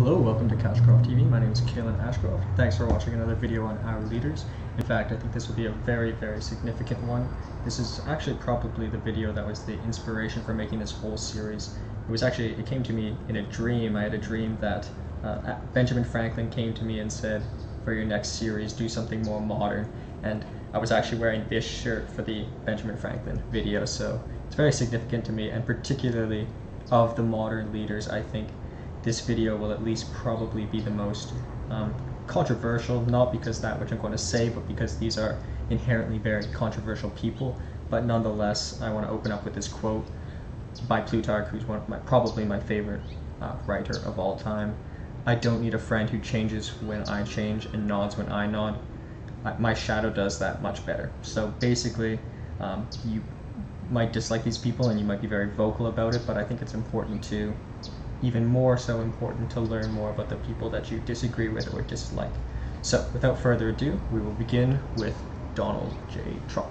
Hello, welcome to Cashcroft TV. My name is Kalen Ashcroft. Thanks for watching another video on our leaders. In fact, I think this will be a very significant one. This is actually probably the video that was the inspiration for making this whole series. It came to me in a dream. I had a dream that Benjamin Franklin came to me and said, for your next series, do something more modern. And I was actually wearing this shirt for the Benjamin Franklin video, so it's very significant to me, and particularly of the modern leaders, I think this video will at least probably be the most controversial, not because that which I'm going to say, but because these are inherently very controversial people. But nonetheless, I want to open up with this quote by Plutarch, who's probably my favorite writer of all time. "I don't need a friend who changes when I change and nods when I nod. My shadow does that much better." So basically, you might dislike these people and you might be very vocal about it, but I think it's important to, even more so important, to learn more about the people that you disagree with or dislike. So without further ado, we will begin with Donald J. Trump.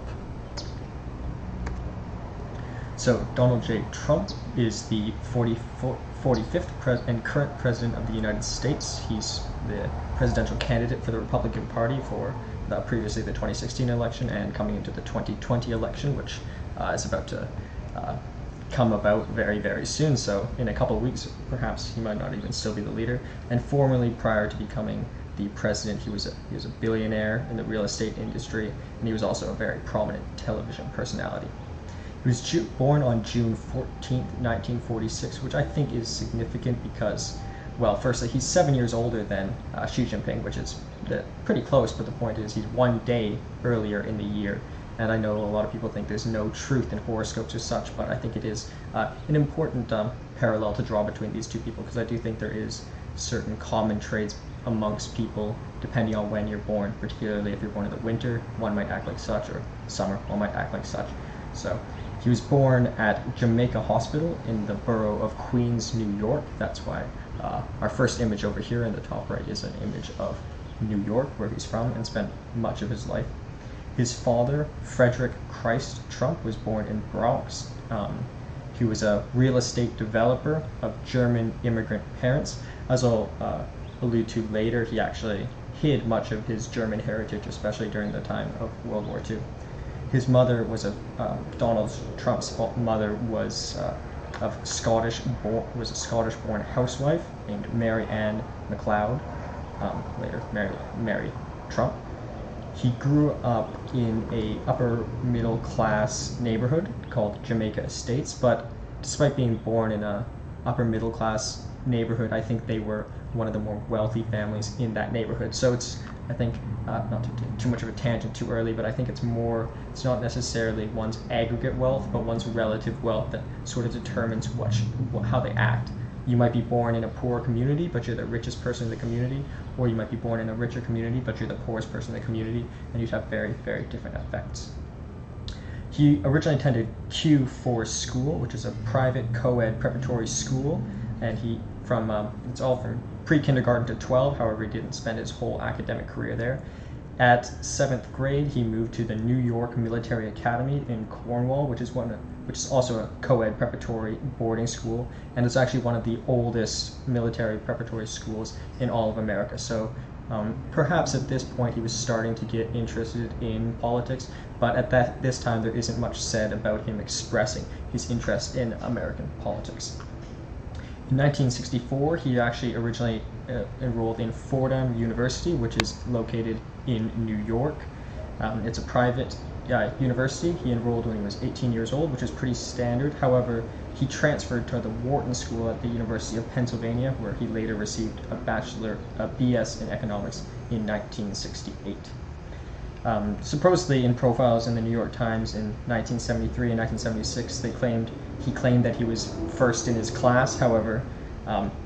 So Donald J. Trump is the 45th and current president of the United States. He's the presidential candidate for the Republican Party for previously the 2016 election and coming into the 2020 election, which is about to come about very soon. So in a couple of weeks, perhaps he might not even still be the leader. And formerly, prior to becoming the president, he was a billionaire in the real estate industry, and he was also a very prominent television personality. He was born on June 14th, 1946, which I think is significant because, well, firstly, he's 7 years older than Xi Jinping, which is pretty close, but the point is he's 1 day earlier in the year. And I know a lot of people think there's no truth in horoscopes or such, but I think it is an important parallel to draw between these two people, because I do think there is certain common traits amongst people depending on when you're born. Particularly if you're born in the winter, one might act like such, or summer, one might act like such. So he was born at Jamaica Hospital in the borough of Queens, New York. That's why our first image over here in the top right is an image of New York, where he's from and spent much of his life. His father, Frederick Christ Trump, was born in Bronx. He was a real estate developer of German immigrant parents. As I'll allude to later, he actually hid much of his German heritage, especially during the time of World War II. His mother was Donald Trump's mother was a Scottish-born housewife named Mary Ann MacLeod, later Mary Trump. He grew up in a upper middle class neighborhood called Jamaica Estates, but despite being born in a upper middle class neighborhood, I think they were one of the more wealthy families in that neighborhood. So it's, I think, not to take too much of a tangent too early, but I think it's not necessarily one's aggregate wealth, but one's relative wealth that sort of determines how they act. You might be born in a poor community, but you're the richest person in the community, or you might be born in a richer community, but you're the poorest person in the community, and you'd have very different effects. He originally attended Q4 School, which is a private co-ed preparatory school, and it's all from pre-kindergarten to 12, however he didn't spend his whole academic career there. At 7th grade, he moved to the New York Military Academy in Cornwall, which is also a co-ed preparatory boarding school, and it's actually one of the oldest military preparatory schools in all of America. So perhaps at this point he was starting to get interested in politics, but at this time there isn't much said about him expressing his interest in American politics. In 1964, he actually originally enrolled in Fordham University, which is located in New York. It's a private university. He enrolled when he was 18 years old, which is pretty standard. However, he transferred to the Wharton School at the University of Pennsylvania, where he later received a BS in economics in 1968. Supposedly in profiles in the New York Times in 1973 and 1976, he claimed that he was first in his class. However,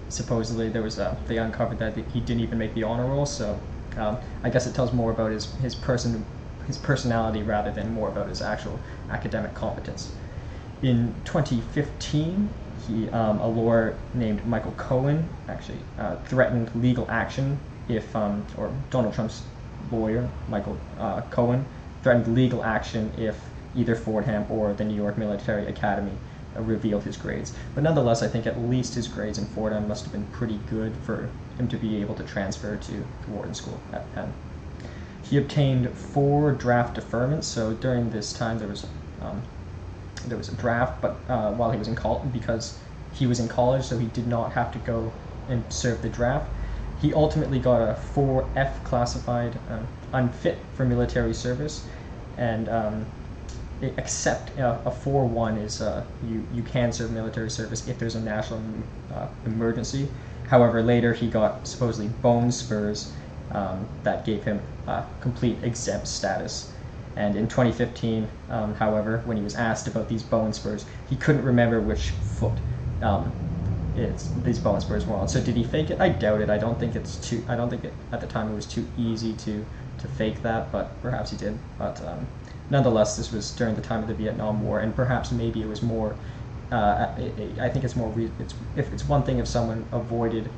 supposedly they uncovered that he didn't even make the honor roll. So I guess it tells more about his personality rather than more about his actual academic competence. In 2015, a lawyer named Michael Cohen actually threatened legal action or Donald Trump's lawyer, Michael Cohen, threatened legal action if either Fordham or the New York Military Academy revealed his grades. But nonetheless, I think at least his grades in Fordham must have been pretty good for him to be able to transfer to Wharton School at Penn. He obtained 4 draft deferments, so during this time there was a draft, but while he was in college, because he was in college, so he did not have to go and serve the draft. He ultimately got a 4F classified, unfit for military service, and except a 4-1 is you can serve military service if there's a national emergency. However, later he got supposedly bone spurs that gave him complete exempt status. And in 2015, however, when he was asked about these bone spurs, he couldn't remember which foot these bone spurs were on. So did he fake it? I doubt it. I don't think at the time it was too easy to fake that, but perhaps he did. But nonetheless, this was during the time of the Vietnam War, and perhaps maybe it was more. I think it's more. If it's one thing if someone avoided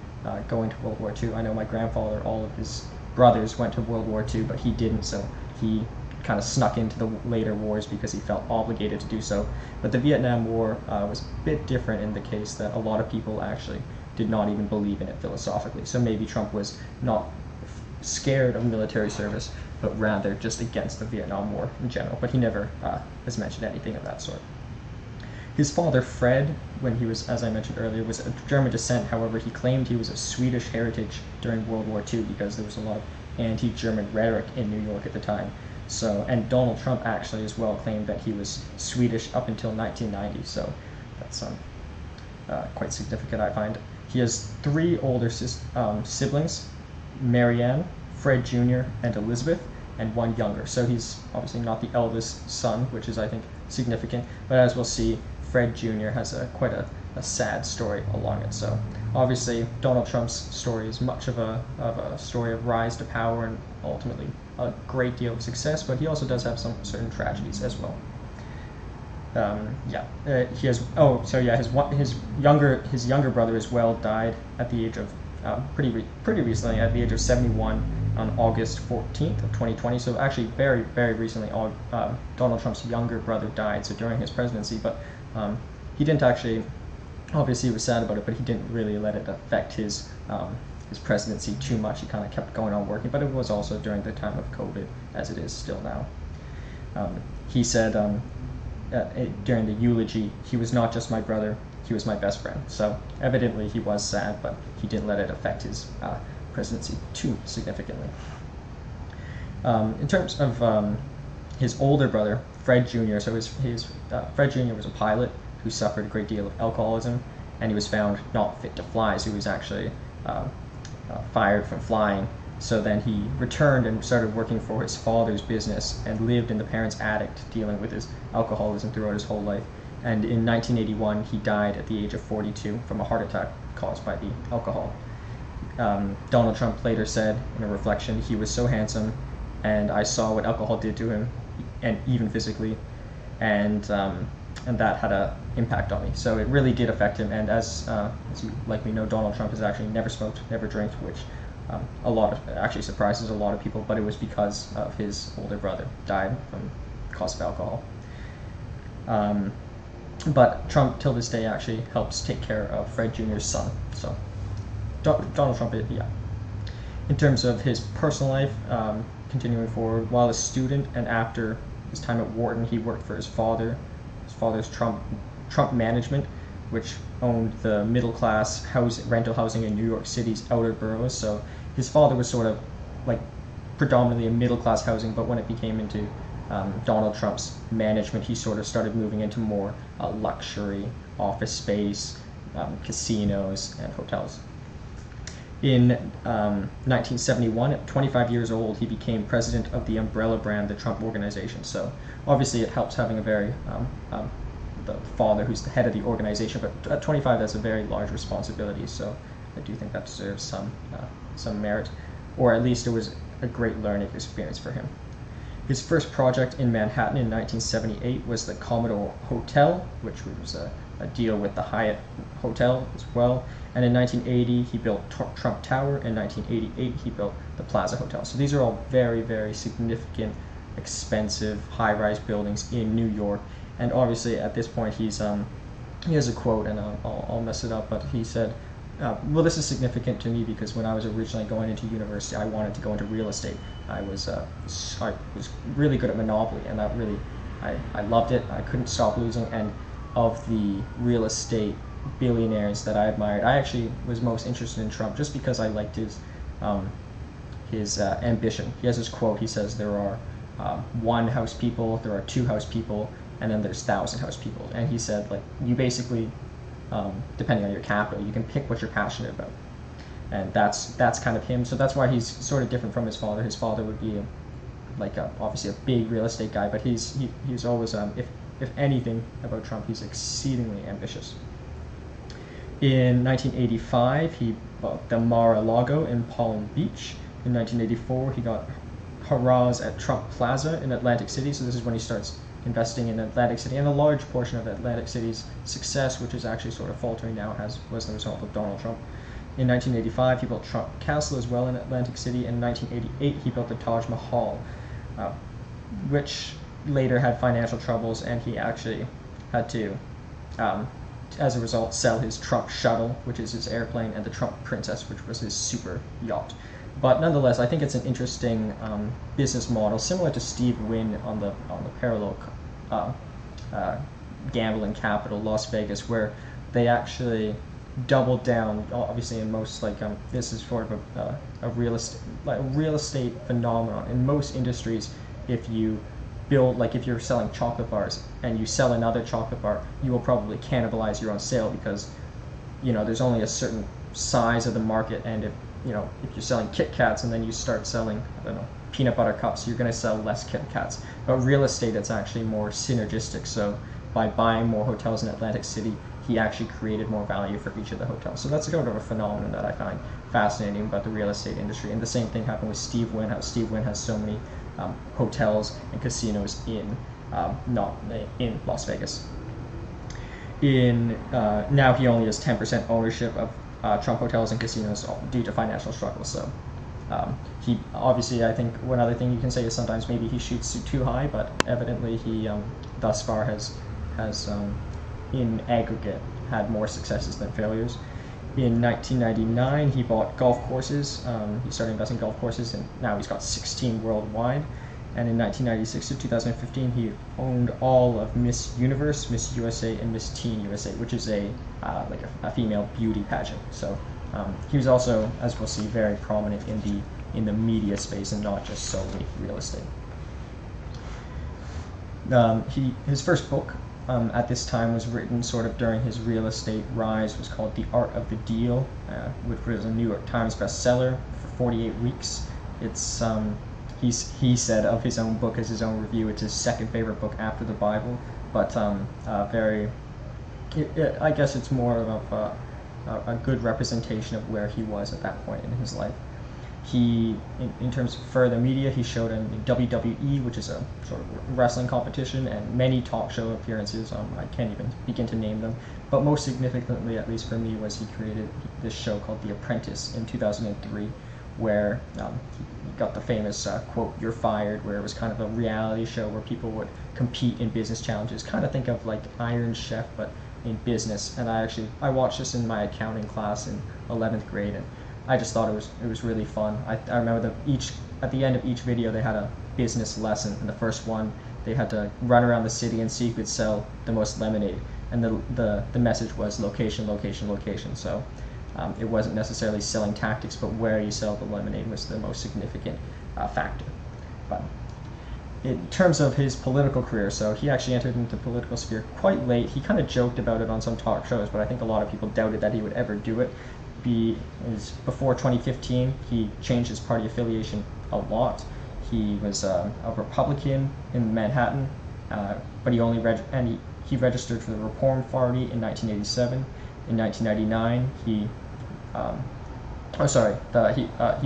going to World War II. I know my grandfather, all of his brothers went to World War II, but he didn't, so he kind of snuck into the later wars because he felt obligated to do so. But the Vietnam War was a bit different in the case that a lot of people actually did not even believe in it philosophically. So maybe Trump was not scared of military service, but rather just against the Vietnam War in general. But he never has mentioned anything of that sort. His father, Fred, when he was, as I mentioned earlier, was of German descent. However, he claimed he was of Swedish heritage during World War II because there was a lot of anti-German rhetoric in New York at the time. So, and Donald Trump actually as well claimed that he was Swedish up until 1990. So that's quite significant, I find. He has 3 older siblings, Marianne, Fred Jr., and Elizabeth, and 1 younger. So he's obviously not the eldest son, which is, I think, significant. But as we'll see, Fred Jr. has quite a sad story along it. So obviously, Donald Trump's story is much of a story of rise to power and ultimately a great deal of success, but he also does have some certain tragedies as well. He has. Oh, so yeah, his younger brother as well died at the age of pretty recently, at the age of 71 on August 14th of 2020. So actually, very very recently, Donald Trump's younger brother died. So during his presidency, but he didn't actually. Obviously, he was sad about it, but he didn't really let it affect his presidency too much. He kind of kept going on working, but it was also during the time of COVID, as it is still now. He said during the eulogy, he was not just my brother, he was my best friend. So evidently he was sad, but he didn't let it affect his presidency too significantly. In terms of his older brother, Fred Jr., so Fred Jr. was a pilot who suffered a great deal of alcoholism, and he was found not fit to fly, so he was actually fired from flying. So then he returned and started working for his father's business and lived in the parents' attic, dealing with his alcoholism throughout his whole life. And in 1981, he died at the age of 42 from a heart attack caused by the alcohol. Donald Trump later said in a reflection, "He was so handsome, and I saw what alcohol did to him, and even physically, and that had an impact on me." So it really did affect him. And as you likely know, Donald Trump has actually never smoked, never drank, which actually surprises a lot of people. But it was because of his older brother died from the cause of alcohol. But Trump, till this day, actually helps take care of Fred Jr.'s son. So Donald Trump, yeah. In terms of his personal life, continuing forward, while a student and after his time at Wharton, he worked for his father's Trump Management, which owned the middle-class rental housing in New York City's outer boroughs. So his father was sort of like predominantly a middle-class housing, but when it became into Donald Trump's management, he sort of started moving into more luxury office space, casinos, and hotels. In 1971, at 25 years old, he became president of the umbrella brand, the Trump Organization. So obviously it helps having a very, the father who's the head of the organization, but at 25 that's a very large responsibility, so I do think that deserves some merit, or at least it was a great learning experience for him. His first project in Manhattan in 1978 was the Commodore Hotel, which was a deal with the Hyatt Hotel as well. And in 1980, he built Trump Tower. In 1988, he built the Plaza Hotel. So these are all very, very significant, expensive, high-rise buildings in New York. And obviously, at this point, he's he has a quote, and I'll mess it up, but he said, well, this is significant to me because when I was originally going into university, I wanted to go into real estate. I was really good at Monopoly, and that really, I loved it. I couldn't stop losing, and of the real estate billionaires that I admired, I actually was most interested in Trump just because I liked his ambition. He has this quote. He says there are one house people, there are two house people, and then there's 1,000 house people. And he said, like, you basically, depending on your capital, you can pick what you're passionate about, and that's kind of him. So that's why he's sort of different from his father. His father would be obviously a big real estate guy, but he's always if anything about Trump, he's exceedingly ambitious. In 1985, he bought the Mar-a-Lago in Palm Beach. In 1984, he got Harrah's at Trump Plaza in Atlantic City. So this is when he starts investing in Atlantic City, and a large portion of Atlantic City's success, which is actually sort of faltering now, was the result of Donald Trump. In 1985, he built Trump Castle as well in Atlantic City. In 1988, he built the Taj Mahal, which later had financial troubles, and he actually had to, as a result, sell his Trump Shuttle, which is his airplane, and the Trump Princess, which was his super yacht. But nonetheless, I think it's an interesting business model, similar to Steve Wynn on the parallel gambling capital, Las Vegas, where they actually doubled down. Obviously, in most this is sort of a real estate phenomenon in most industries. If you build, if you're selling chocolate bars and you sell another chocolate bar, you will probably cannibalize your own sale because there's only a certain size of the market, and if you're selling Kit Kats and then you start selling, peanut butter cups, you're going to sell less Kit Kats. But real estate, it's actually more synergistic. So by buying more hotels in Atlantic City, he actually created more value for each of the hotels. So that's sort of a phenomenon that I find fascinating about the real estate industry. And the same thing happened with Steve Wynn, how Steve Wynn has so many hotels and casinos in Las Vegas. Now he only has 10% ownership of Trump hotels and casinos due to financial struggles. So he obviously, I think one other thing you can say is sometimes maybe he shoots too high, but evidently he thus far has in aggregate had more successes than failures. In 1999, he bought golf courses. He started investing in golf courses, and now he's got 16 worldwide. And in 1996 to 2015, he owned all of Miss Universe, Miss USA, and Miss Teen USA, which is a female beauty pageant. So he was also, as we'll see, very prominent in the media space and not just solely real estate. His first book at this time was written sort of during his real estate rise, was called The Art of the Deal, which was a New York Times bestseller for 48 weeks. It's he said of his own book, as his own review, it's his second favorite book after the Bible, but I guess it's more of a good representation of where he was at that point in his life. He, in terms of further media, he showed in WWE, which is a sort of wrestling competition, and many talk show appearances. I can't even begin to name them. But most significantly, at least for me, was he created this show called The Apprentice in 2003, where he got the famous quote, "You're fired," where it was kind of a reality show where people would compete in business challenges. Kind of think of like Iron Chef, but in business. And I watched this in my accounting class in 11th grade, and I just thought it was really fun. I remember at the end of each video they had a business lesson. In the first one, they had to run around the city and see who could sell the most lemonade. And the message was location, location, location. So it wasn't necessarily selling tactics, but where you sell the lemonade was the most significant factor. But in terms of his political career, so he actually entered into the political sphere quite late. He kind of joked about it on some talk shows, but I think a lot of people doubted that he would ever do it. Before 2015, he changed his party affiliation a lot. He was a Republican in Manhattan, but he registered for the Reform Party in 1987. In 1999, he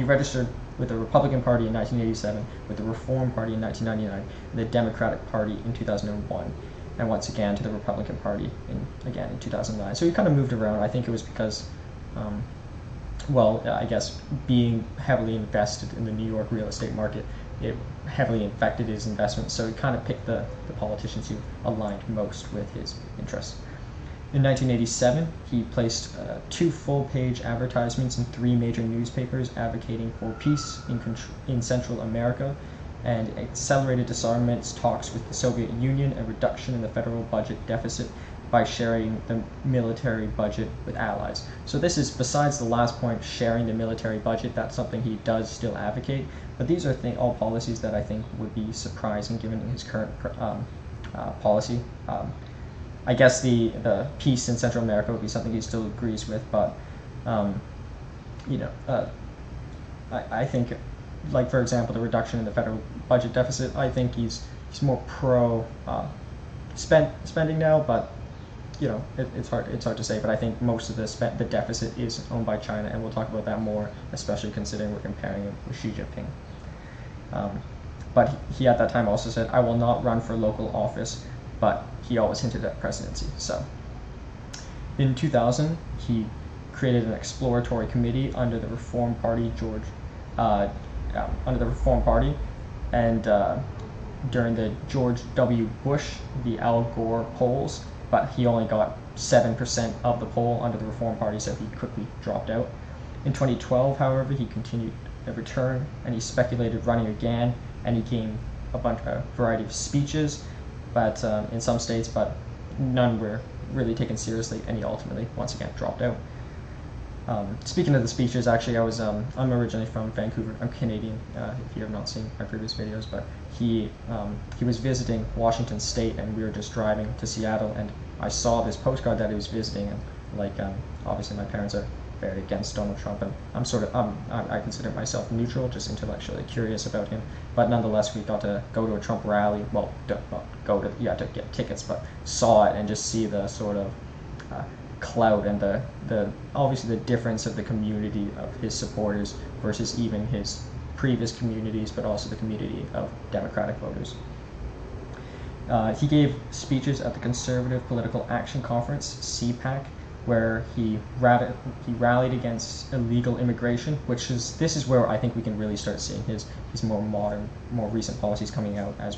registered with the Republican Party in 1987, with the Reform Party in 1999, and the Democratic Party in 2001, and once again to the Republican Party in 2009. So he kind of moved around. I think it was because I guess being heavily invested in the New York real estate market, it heavily affected his investments, so he kind of picked the politicians who aligned most with his interests. In 1987, he placed 2 full-page advertisements in 3 major newspapers advocating for peace in Central America and accelerated disarmament talks with the Soviet Union and reduction in the federal budget deficit by sharing the military budget with allies. So this is, besides the last point, sharing the military budget, that's something he does still advocate, but these are all policies that I think would be surprising given his current policy. I guess the peace in Central America would be something he still agrees with, but I think, like for example, the reduction in the federal budget deficit, I think he's more pro spending now, but it's hard to say. But I think most of the deficit is owned by China, and we'll talk about that more, especially considering we're comparing it with Xi Jinping. But he at that time also said, "I will not run for local office," but he always hinted at presidency. So in 2000, he created an exploratory committee under the Reform Party, and during the George W. Bush, the Al Gore polls, but he only got 7% of the poll under the Reform Party, so he quickly dropped out. In 2012, however, he continued a return, and he speculated running again, and he gave a variety of speeches, but in some states, but none were really taken seriously, and he ultimately once again dropped out. Speaking of the speeches, actually, I'm originally from Vancouver. I'm Canadian, if you have not seen my previous videos, but he was visiting Washington State, and we were just driving to Seattle, and I saw this postcard that he was visiting, and obviously my parents are very against Donald Trump, and I consider myself neutral, just intellectually curious about him, but nonetheless we got to go to a Trump rally. Well, you had to get tickets, but saw it and just see the sort of clout and the obviously the difference of the community of his supporters versus even his previous communities, but also the community of Democratic voters. He gave speeches at the Conservative Political Action Conference, CPAC, where he rallied against illegal immigration, this is where I think we can really start seeing his more modern, more recent policies coming out. As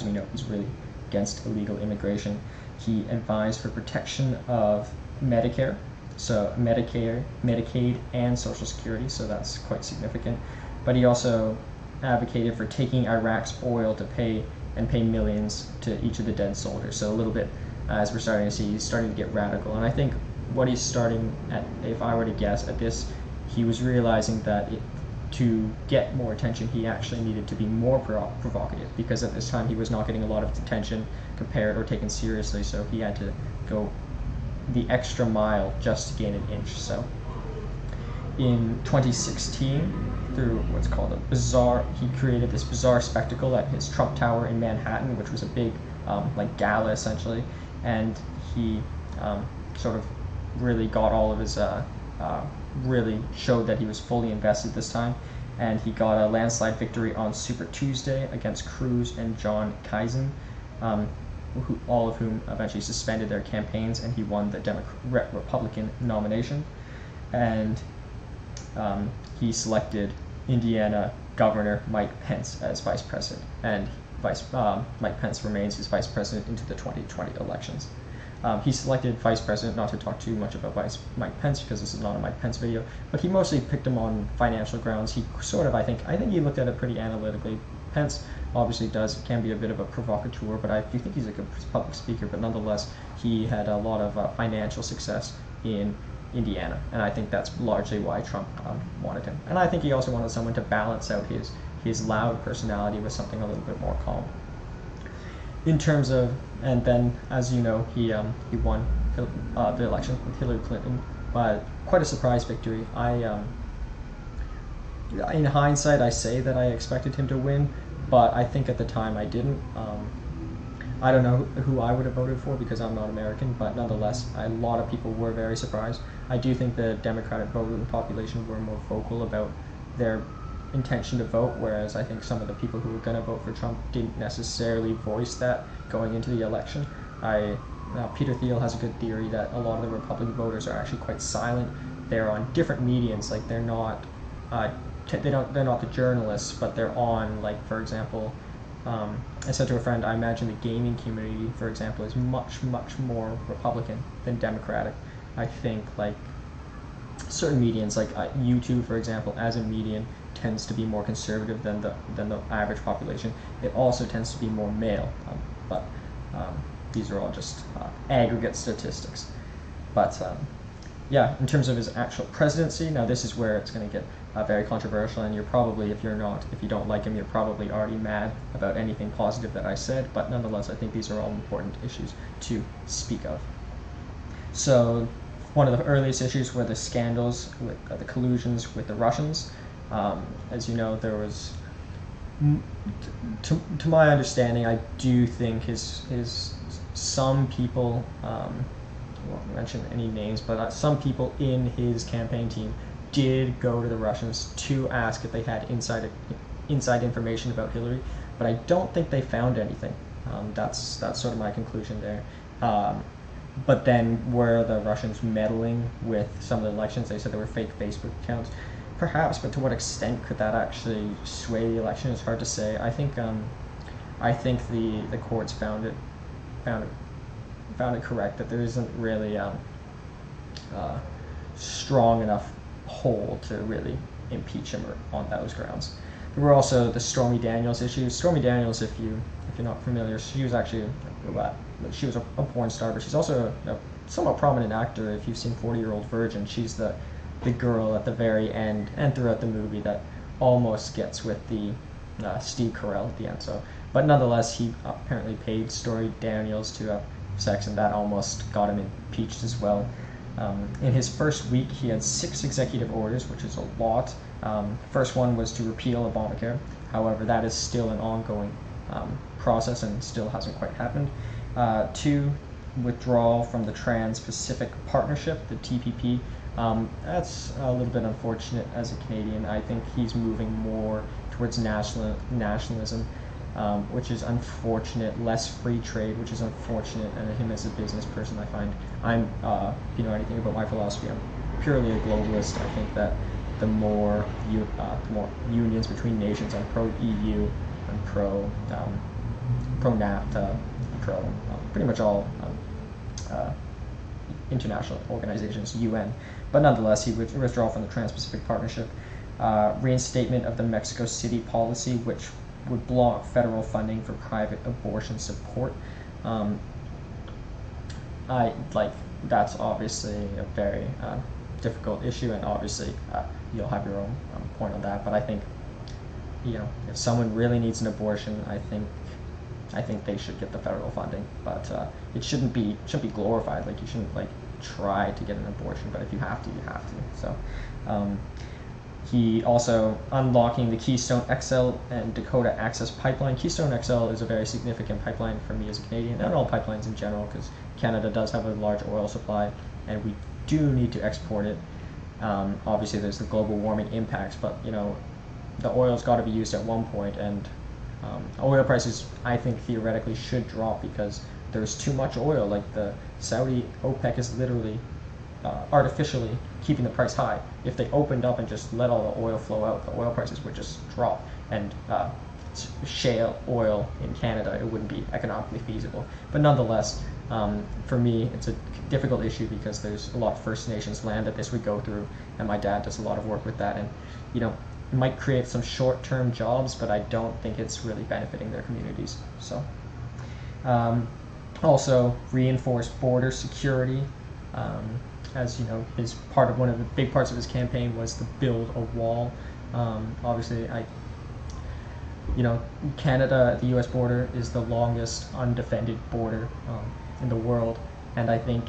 we know, he's really against illegal immigration. He advised for protection of Medicare, so Medicaid, and Social Security, so that's quite significant. But he also advocated for taking Iraq's oil to pay millions to each of the dead soldiers. So a little bit, as we're starting to see, he's starting to get radical. And I think what he's starting at, if I were to guess at this, he was realizing that to get more attention, he actually needed to be more provocative, because at this time he was not getting a lot of attention compared or taken seriously, so he had to go the extra mile just to gain an inch. So in 2016, through what's called he created this bizarre spectacle at his Trump Tower in Manhattan, which was a big gala essentially, and he sort of really got all of his really showed that he was fully invested this time, and he got a landslide victory on Super Tuesday against Cruz and John Kaizen, all of whom eventually suspended their campaigns, and he won the Republican nomination. And he selected Indiana Governor Mike Pence as vice president, and Mike Pence remains his vice president into the 2020 elections. He selected vice president, not to talk too much about Mike Pence because this is not a Mike Pence video, but he mostly picked him on financial grounds. He sort of, I think he looked at it pretty analytically. Pence obviously can be a bit of a provocateur, but I do think he's a good public speaker, but nonetheless, he had a lot of financial success in Indiana, and I think that's largely why Trump wanted him. And I think he also wanted someone to balance out his loud personality with something a little bit more calm. In terms of, and then, as you know, he won the election with Hillary Clinton by quite a surprise victory. In hindsight, I say that I expected him to win, but I think at the time I didn't. I don't know who I would have voted for because I'm not American, but nonetheless, a lot of people were very surprised. I do think the Democratic voting population were more vocal about their intention to vote, whereas I think some of the people who were going to vote for Trump didn't necessarily voice that going into the election. Peter Thiel has a good theory that a lot of the Republican voters are actually quite silent. They're on different mediums, like they're not the journalists, but they're on, like, for example, I said to a friend, I imagine the gaming community, for example, is much more Republican than Democratic. I think like certain medians, like YouTube, for example, as a median, tends to be more conservative than the average population. It also tends to be more male, but these are all just aggregate statistics. But yeah, in terms of his actual presidency, now this is where it's going to get very controversial, and you're probably, if you don't like him, you're probably already mad about anything positive that I said, but nonetheless, I think these are all important issues to speak of. So one of the earliest issues were the scandals with the collusions with the Russians. As you know, there was, to my understanding, I do think his some people, I won't mention any names, but some people in his campaign team did go to the Russians to ask if they had inside information about Hillary, but I don't think they found anything. That's sort of my conclusion there. But then were the Russians meddling with some of the elections? They said there were fake Facebook accounts. Perhaps, but to what extent could that actually sway the election? It's hard to say. I think the courts found it correct that there isn't really strong enough hold to really impeach him on those grounds. There were also the Stormy Daniels issues. Stormy Daniels, if you're not familiar, she was actually a porn star, but she's also a somewhat prominent actor. If you've seen 40-Year-Old Virgin, she's the girl at the very end and throughout the movie that almost gets with the Steve Carell at the end. So, but nonetheless, he apparently paid Stormy Daniels to have sex, and that almost got him impeached as well. In his first week, he had 6 executive orders, which is a lot. First one was to repeal Obamacare. However, that is still an ongoing process and still hasn't quite happened. 2, withdrawal from the Trans-Pacific Partnership, the TPP. That's a little bit unfortunate as a Canadian. I think he's moving more towards nationalism, which is unfortunate. Less free trade, which is unfortunate. And him as a business person, I find, if you know anything about my philosophy, I'm purely a globalist. I think that the more unions between nations, I'm pro-EU, I'm pro-NAFTA, pretty much all international organizations, UN. But nonetheless, he would withdraw from the Trans-Pacific Partnership. Reinstatement of the Mexico City policy, which would block federal funding for private abortion support. That's obviously a very difficult issue, and obviously you'll have your own point on that. But I think, if someone really needs an abortion, I think they should get the federal funding. But it shouldn't be glorified. Like, you shouldn't try to get an abortion, but if you have to, you have to. So. He also unlocking the Keystone XL and Dakota Access Pipeline. Keystone XL is a very significant pipeline for me as a Canadian, and all pipelines in general, because Canada does have a large oil supply, and we do need to export it. Obviously, there's the global warming impacts, but the oil's got to be used at one point, and oil prices, I think, theoretically should drop because there's too much oil. Like, the Saudi OPEC is literally artificially keeping the price high. If they opened up and just let all the oil flow out, the oil prices would just drop, and shale oil in Canada, it wouldn't be economically feasible. But nonetheless, for me, it's a difficult issue because there's a lot of First Nations land that this would go through, and my dad does a lot of work with that, and it might create some short-term jobs, but I don't think it's really benefiting their communities. So also reinforce border security. As you know, one of the big parts of his campaign was to build a wall. Obviously, Canada, the U.S. border, is the longest undefended border in the world, and I think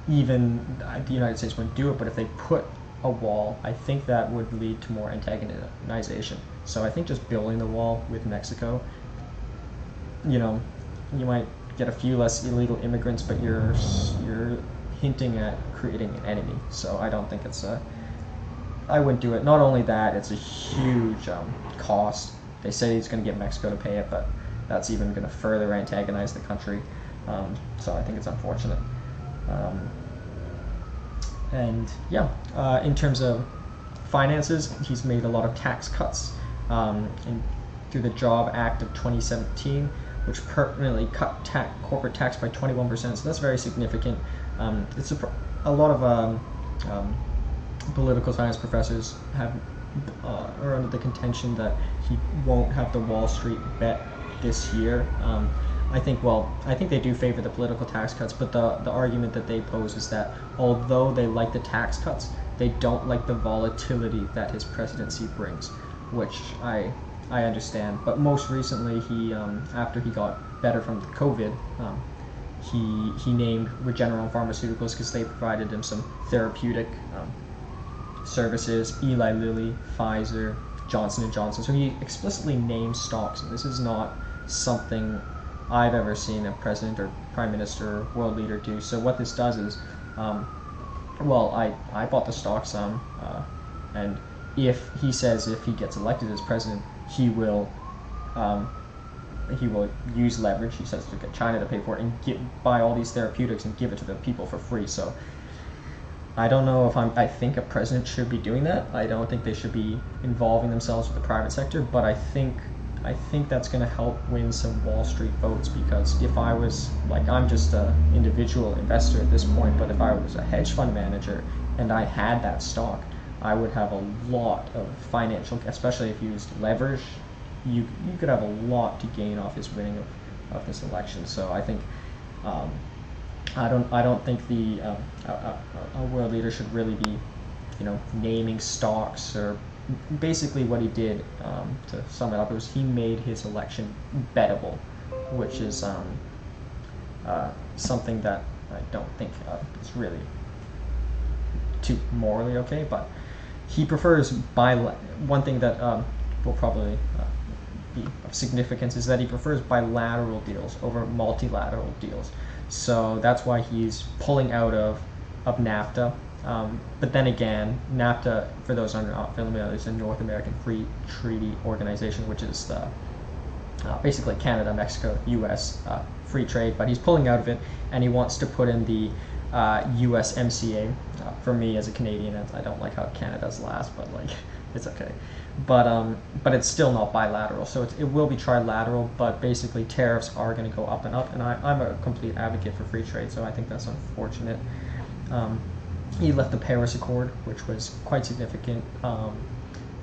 even the United States wouldn't do it, but if they put a wall, I think that would lead to more antagonization. So I think just building the wall with Mexico, you might get a few less illegal immigrants, but you're hinting at creating an enemy. So I don't think I wouldn't do it. Not only that, it's a huge cost. They say he's going to get Mexico to pay it, but that's even going to further antagonize the country. So I think it's unfortunate. In terms of finances, he's made a lot of tax cuts. In through the Job Act of 2017, which permanently cut corporate tax by 21%. So that's very significant. It's a lot of political science professors are under the contention that he won't have the Wall Street bet this year. I think they do favor the political tax cuts, but the argument that they pose is that although they like the tax cuts, they don't like the volatility that his presidency brings, which I understand. But most recently, he after he got better from COVID, he named Regeneron Pharmaceuticals because they provided him some therapeutic services. Eli Lilly, Pfizer, Johnson & Johnson. So he explicitly named stocks, and this is not something I've ever seen a president or prime minister or world leader do. So what this does is, I bought the stocks, and if he says if he gets elected as president, he will use leverage. He says to get China to pay for it and buy all these therapeutics and give it to the people for free. So I don't know if I think a president should be doing that. I don't think they should be involving themselves with the private sector, but I think that's going to help win some Wall Street votes, because if I was, I'm just an individual investor at this point, but if I was a hedge fund manager and I had that stock, I would have a lot of financial, especially if you used leverage, you could have a lot to gain off his winning of this election. So I think I don't think a world leader should really be, naming stocks. Or basically what he did, to sum it up, was he made his election bettable, which is something that I don't think is really too morally okay. But he prefers one thing that will probably be of significance is that he prefers bilateral deals over multilateral deals. So that's why he's pulling out of NAFTA. But then again, NAFTA, for those who are not familiar, is a North American Free Treaty Organization, which is the basically Canada, Mexico, U.S. Free trade. But he's pulling out of it, and he wants to put in the USMCA. For me, as a Canadian, I don't like how Canada's last, but it's okay. But it's still not bilateral, so it will be trilateral. But basically, tariffs are going to go up and up, and I'm a complete advocate for free trade, so I think that's unfortunate. He left the Paris Accord, which was quite significant,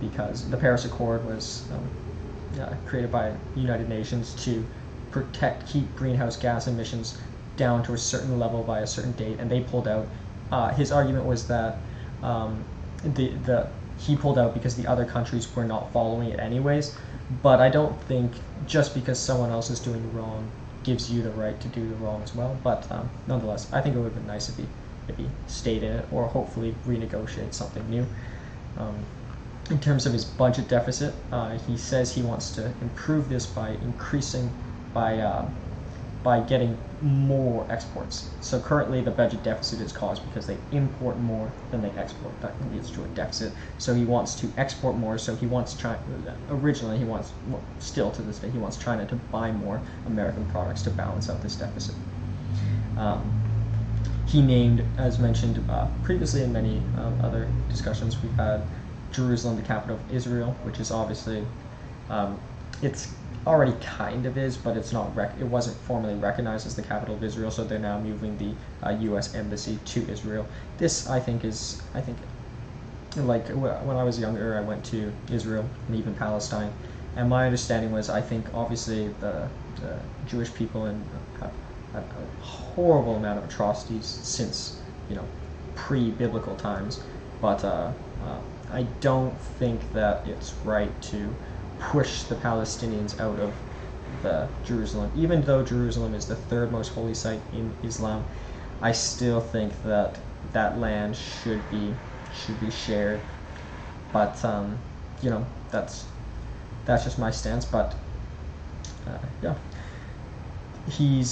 because the Paris Accord was created by the United Nations to keep greenhouse gas emissions down to a certain level by a certain date, and they pulled out. His argument was that he pulled out because the other countries were not following it anyways. But I don't think just because someone else is doing wrong gives you the right to do the wrong as well. But nonetheless, I think it would have been nice if he stayed in it, or hopefully renegotiate something new. In terms of his budget deficit, he says he wants to improve this by getting more exports. So currently the budget deficit is caused because they import more than they export. That leads to a deficit. So he wants to export more. So he wants still to this day, he wants China to buy more American products to balance out this deficit. He named, as mentioned previously in many other discussions we've had, Jerusalem the capital of Israel, which is obviously, it's already kind of is, but it's not. It wasn't formally recognized as the capital of Israel, so they're now moving the U.S. embassy to Israel. This, I think, when I was younger, I went to Israel and even Palestine, and my understanding was, I think, obviously the Jewish people have a horrible amount of atrocities since pre-biblical times, but I don't think that it's right to push the Palestinians out of the Jerusalem. Even though Jerusalem is the third most holy site in Islam, I still think that that land should be shared. But that's just my stance. But yeah, he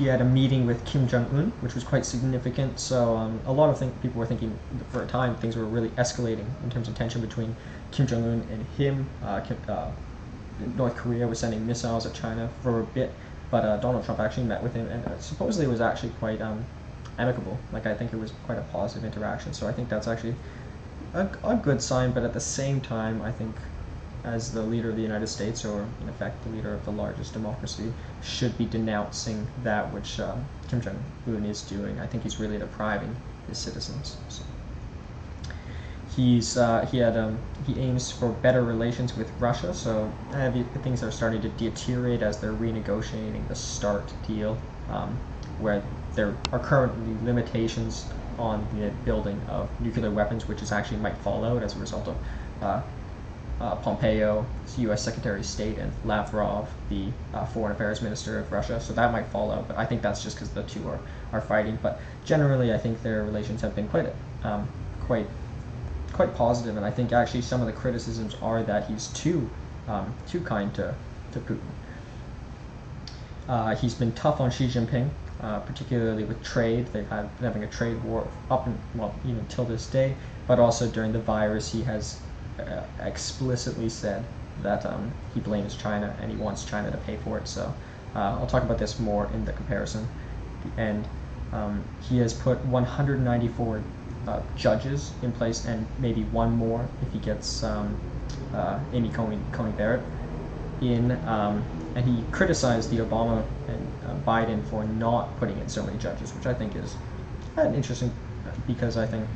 had a meeting with Kim Jong-un, which was quite significant. So a lot of people were thinking for a time things were really escalating in terms of tension between Kim Jong-un and him. North Korea was sending missiles at China for a bit, but Donald Trump actually met with him, and supposedly it was actually quite amicable. I think it was quite a positive interaction. So I think that's actually a good sign, but at the same time, I think as the leader of the United States, or in effect the leader of the largest democracy, should be denouncing that which Kim Jong-un is doing. I think he's really depriving his citizens. So he aims for better relations with Russia. So things are starting to deteriorate as they're renegotiating the START deal, where there are currently limitations on the building of nuclear weapons, which actually might fall out as a result of Pompeo, U.S. Secretary of State, and Lavrov, the Foreign Affairs Minister of Russia. So that might fall out, but I think that's just because the two are fighting. But generally, I think their relations have been quite positive, and I think actually some of the criticisms are that he's too kind to Putin. He's been tough on Xi Jinping, particularly with trade. They've been having a trade war even till this day. But also during the virus, he has explicitly said that he blames China and he wants China to pay for it. So I'll talk about this more in the comparison. And he has put 194 judges in place, and maybe one more if he gets Amy Coney Barrett in. And he criticized the Obama and Biden for not putting in so many judges, which I think is interesting, because I think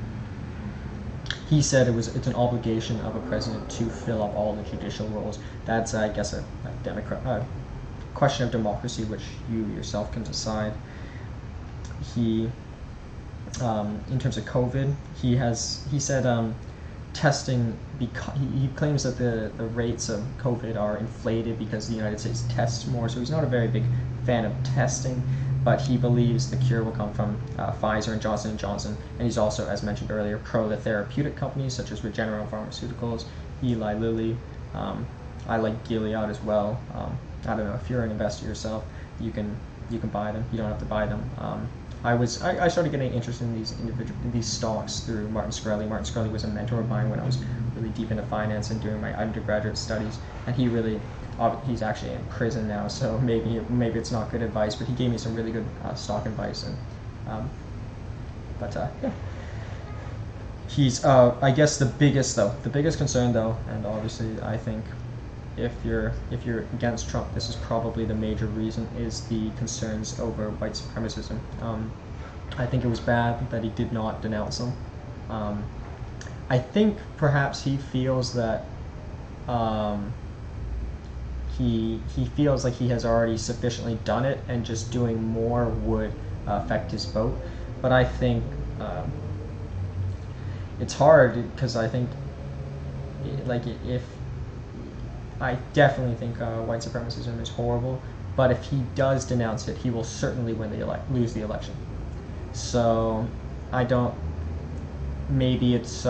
he said it's an obligation of a president to fill up all the judicial roles. That's, I guess, a question of democracy, which you yourself can decide. He, in terms of COVID, he said testing, because he claims that the rates of COVID are inflated because the United States tests more. So he's not a very big fan of testing, but he believes the cure will come from Pfizer and Johnson & Johnson. And he's also, as mentioned earlier, pro the therapeutic companies such as Regeneron Pharmaceuticals, Eli Lilly. I like Gilead as well. I don't know, if you're an investor yourself, you can buy them. You don't have to buy them. I started getting interested in these stocks through Martin Shkreli. Martin Shkreli was a mentor of mine when I was really deep into finance and doing my undergraduate studies, and he's actually in prison now, so maybe it's not good advice, but he gave me some really good stock advice. And yeah, he's I guess the biggest concern though, and obviously I think if you're against Trump, this is probably the major reason, is the concerns over white supremacism. I think it was bad that he did not denounce them. I think perhaps he feels that he feels like he has already sufficiently done it, and just doing more would affect his vote. But I think it's hard, because I think I definitely think white supremacism is horrible, but if he does denounce it, he will certainly lose the election. So I don't. Maybe it's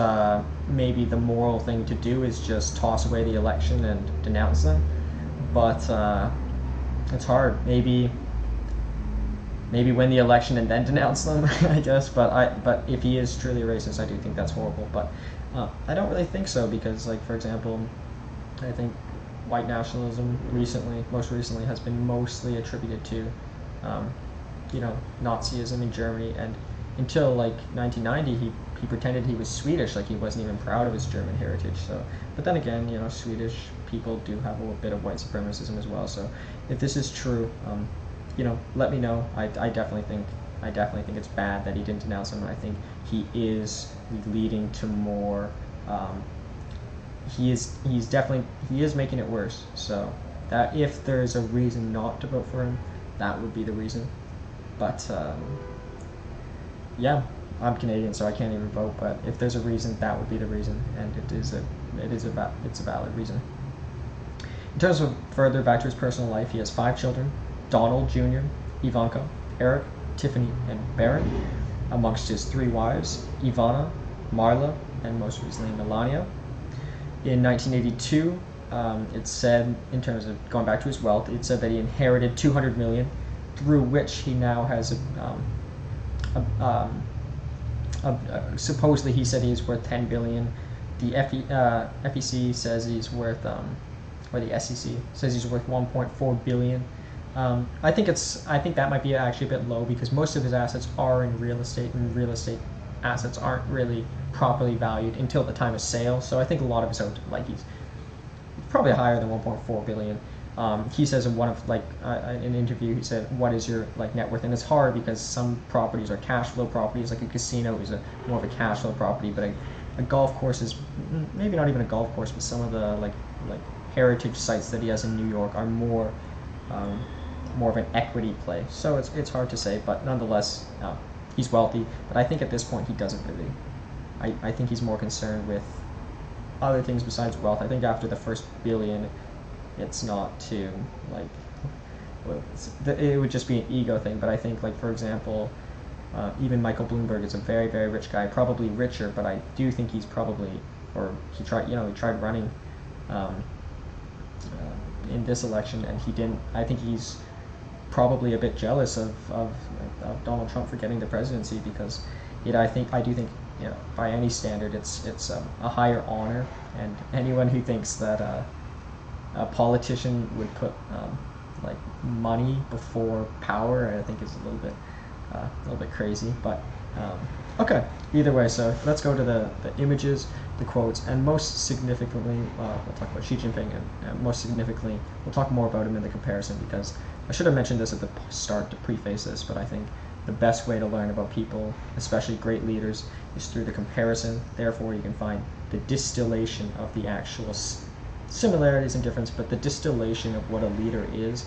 maybe the moral thing to do is just toss away the election and denounce them, but it's hard. Maybe win the election and then denounce them, I guess. But if he is truly racist, I do think that's horrible. But I don't really think so, because, like, for example, I think white nationalism most recently has been mostly attributed to Nazism in Germany, and until like 1990 he pretended he was Swedish, like he wasn't even proud of his German heritage. So, but then again, Swedish people do have a little bit of white supremacism as well. So if this is true, let me know. I definitely think it's bad that he didn't denounce him, and I think he is leading to more. He is making it worse. So that if there's a reason not to vote for him, that would be the reason. But yeah, I'm Canadian, so I can't even vote. But if there's a reason, that would be the reason, and it's a valid reason. In terms of further back to his personal life, he has 5 children: Donald Jr., Ivanka, Eric, Tiffany, and Barron. Amongst his 3 wives, Ivana, Marla, and most recently Melania. In 1982, it said, in terms of going back to his wealth, it said that he inherited $200 million, through which he now has supposedly he said he's worth $10 billion. The FEC says he's worth, or the SEC says he's worth $1.4 billion. I think that might be actually a bit low, because most of his assets are in real estate, and real estate assets aren't really properly valued until the time of sale. So I think a lot of his own, like he's probably higher than 1.4 billion. He says in one of an interview, he said, "What is your like net worth?" And it's hard because some properties are cash flow properties, like a casino is more of a cash flow property, but a golf course is maybe not even a golf course, but some of the like heritage sites that he has in New York are more of an equity play. So it's hard to say, but nonetheless, he's wealthy. But I think at this point he doesn't really. I think he's more concerned with other things besides wealth. I think after the first billion, it's not too like, well, it would just be an ego thing. But I think, like, for example, even Michael Bloomberg is a very, very rich guy, probably richer, but I do think he's probably, or he tried running in this election and he didn't. I think he's probably a bit jealous of Donald Trump for getting the presidency, because I do think by any standard it's a higher honor, and anyone who thinks that a politician would put like money before power, I think is a little bit crazy. But okay, either way, so let's go to the images, the quotes, and most significantly, we'll talk about Xi Jinping, and most significantly, we'll talk more about him in the comparison, because I should have mentioned this at the start to preface this, but I think the best way to learn about people, especially great leaders, is through the comparison. Therefore, you can find the distillation of the actual similarities and difference, but the distillation of what a leader is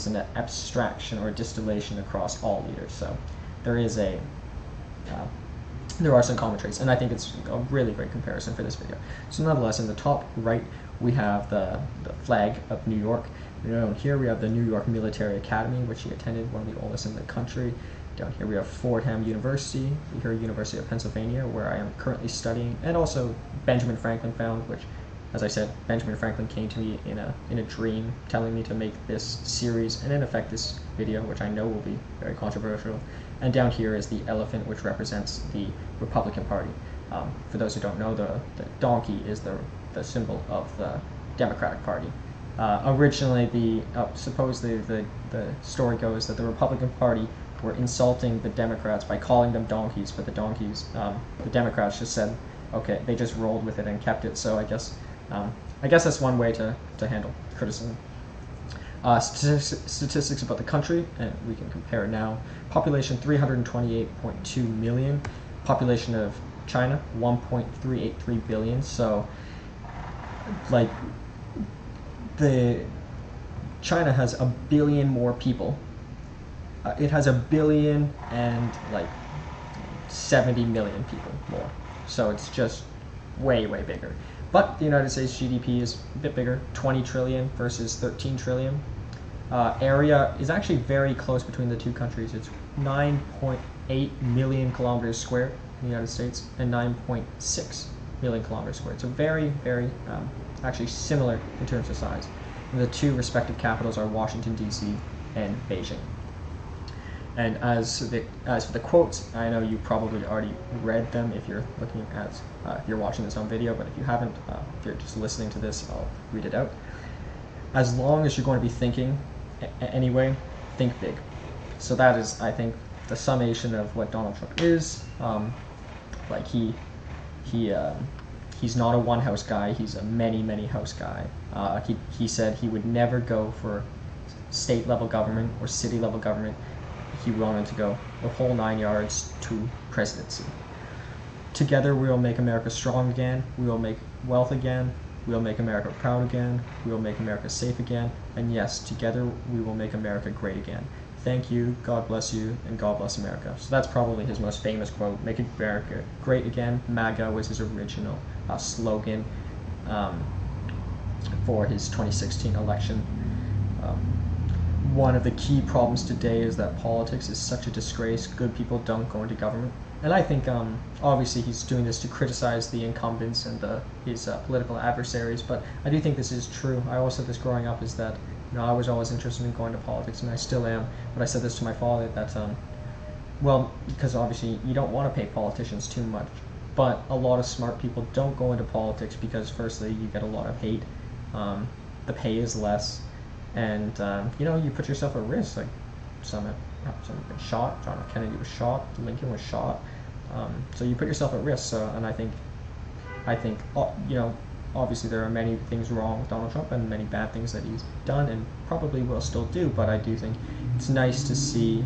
an abstraction or a distillation across all leaders. So there are some common traits, and I think it's a really great comparison for this video. So nonetheless, in the top right, we have the flag of New York. Down here we have the New York Military Academy, which he attended, one of the oldest in the country. Down here we have Fordham University, here University of Pennsylvania, where I am currently studying, and also Benjamin Franklin Found, which, as I said, Benjamin Franklin came to me in a dream, telling me to make this series, and in effect this video, which I know will be very controversial. And down here is the elephant, which represents the Republican Party. For those who don't know, the donkey is the symbol of the Democratic Party. Originally, supposedly the story goes that the Republican Party were insulting the Democrats by calling them donkeys, but the Democrats just said, okay, they just rolled with it and kept it. So I guess that's one way to handle criticism. Statistics about the country, and we can compare it now. Population 328.2 million. Population of China 1.383 billion. So, like, China has 1 billion more people. It has 1 billion and like 70 million people more. So it's just way, way bigger. But the United States GDP is a bit bigger, 20 trillion versus 13 trillion. Area is actually very close between the two countries. It's 9.8 million kilometers square in the United States and 9.6 million kilometers square. So very, very actually similar in terms of size. And the two respective capitals are Washington, D.C. and Beijing. And as for the quotes, I know you probably already read them if you're looking at, if you're watching this on video, but if you haven't, if you're just listening to this, I'll read it out. As long as you're going to be thinking anyway, think big. So that is, I think, the summation of what Donald Trump is. Like he's not a one-house guy, he's a many house guy. He said he would never go for state-level government or city-level government. He wanted to go the whole 9 yards to presidency. Together we will make America strong again, we will make wealth again, we will make America proud again, we will make America safe again, and yes, together we will make America great again. Thank you, God bless you, and God bless America. So that's probably his most famous quote, make America great again. MAGA was his original slogan for his 2016 election. One of the key problems today is that politics is such a disgrace. Good people don't go into government. And I think, obviously, he's doing this to criticize the incumbents and his political adversaries, but I do think this is true. I always said this growing up, is that I was always interested in going to politics, and I still am. But I said this to my father, that, well, because obviously you don't want to pay politicians too much, but a lot of smart people don't go into politics because, firstly, you get a lot of hate. The pay is less. And, you put yourself at risk. Like, some have been shot. John F. Kennedy was shot. Lincoln was shot. So you put yourself at risk. So, and I think obviously there are many things wrong with Donald Trump and many bad things that he's done and probably will still do. But I do think it's nice to see.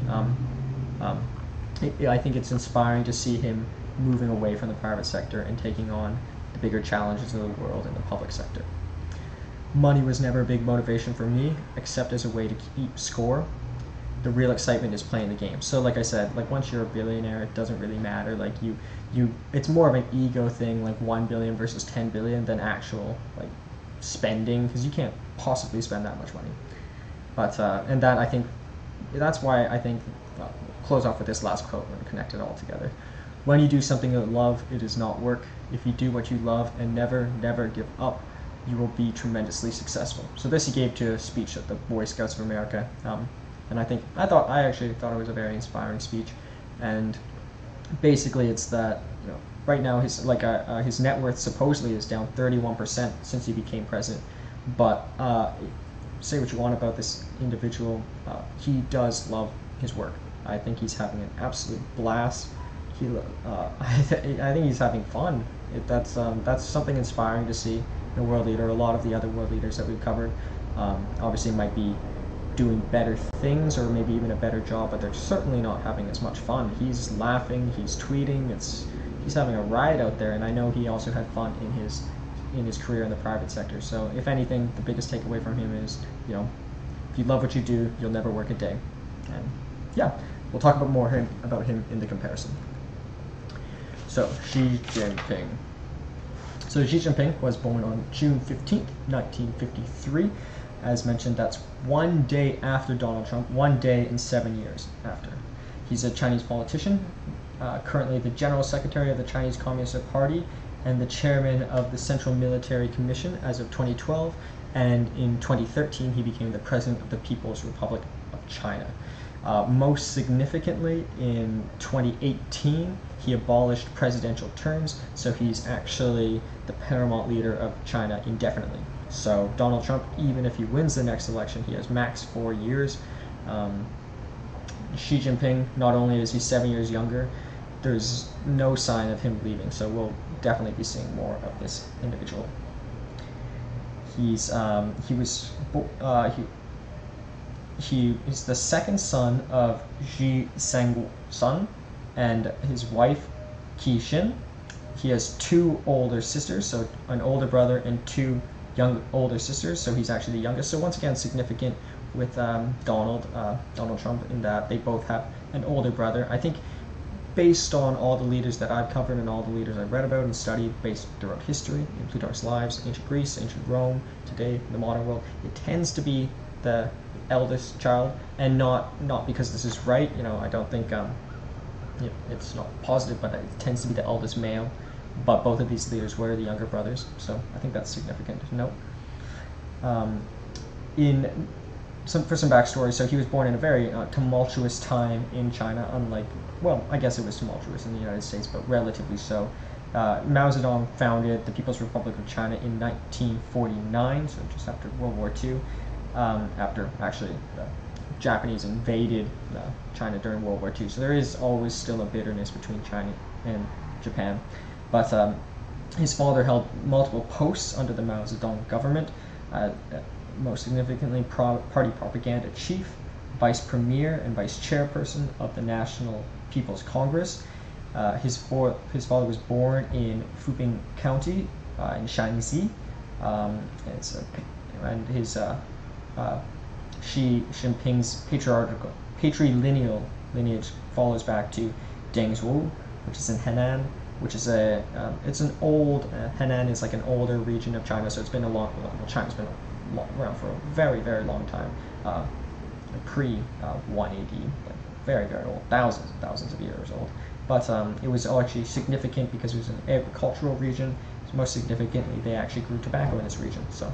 I think it's inspiring to see him moving away from the private sector and taking on the bigger challenges of the world in the public sector. Money was never a big motivation for me, except as a way to keep score. The real excitement is playing the game. So like I said, like once you're a billionaire, it doesn't really matter. Like it's more of an ego thing, like 1 billion versus 10 billion than actual like spending, because you can't possibly spend that much money. But and that I think that's why I think close off with this last quote and connect it all together. When you do something you love, it does not work. If you do what you love and never give up, you will be tremendously successful. So this he gave to a speech at the Boy Scouts of America, and I actually thought it was a very inspiring speech. And basically, it's that right now his net worth supposedly is down 31% since he became president. But say what you want about this individual, he does love his work. I think he's having an absolute blast. I think he's having fun. That's something inspiring to see in a world leader. A lot of the other world leaders that we've covered obviously might be doing better things or maybe even a better job, but they're certainly not having as much fun. He's laughing, he's tweeting, he's having a ride out there, and I know he also had fun in his career in the private sector. So if anything, the biggest takeaway from him is, if you love what you do, you'll never work a day. And yeah, we'll talk about him in the comparison. So Xi Jinping. So Xi Jinping was born on June 15th, 1953. As mentioned, that's 1 day after Donald Trump, 1 day and 7 years after. He's a Chinese politician, currently the General Secretary of the Chinese Communist Party and the Chairman of the Central Military Commission as of 2012, and in 2013 he became the President of the People's Republic of China. Most significantly, in 2018, he abolished presidential terms, so he's actually the paramount leader of China indefinitely. So Donald Trump, even if he wins the next election, he has max 4 years. Xi Jinping, not only is he 7 years younger, there's no sign of him leaving, so we'll definitely be seeing more of this individual. He is the second son of Xi Sang-sun and his wife Qi Xin. He has 2 older sisters, so an older brother and 2 older sisters, so he's actually the youngest. So once again, significant with Donald Trump in that they both have an older brother. I think based on all the leaders that I've covered and all the leaders I've read about and studied based throughout history, in Plutarch's Lives, ancient Greece, ancient Rome, today, the modern world, it tends to be the eldest child, and not because this is right. I don't think it's not positive, but it tends to be the eldest male. But both of these leaders were the younger brothers, so I think that's significant to note. For some backstory, so he was born in a very tumultuous time in China, unlike, well, I guess it was tumultuous in the United States, but relatively so. Mao Zedong founded the People's Republic of China in 1949, so just after World War II, after actually the Japanese invaded China during World War II. So there is always still a bitterness between China and Japan. But his father held multiple posts under the Mao Zedong government, most significantly party propaganda chief, vice premier, and vice chairperson of the National People's Congress. His father was born in Fubing County in Shanxi, and his Xi Jinping's patrilineal lineage follows back to Dengzhou, which is in Henan, which is Henan is like an older region of China, so it's been China's been around for a very, very long time, pre-180, like very, very old, thousands of years old. But it was actually significant because it was an agricultural region. So most significantly, they actually grew tobacco in this region. So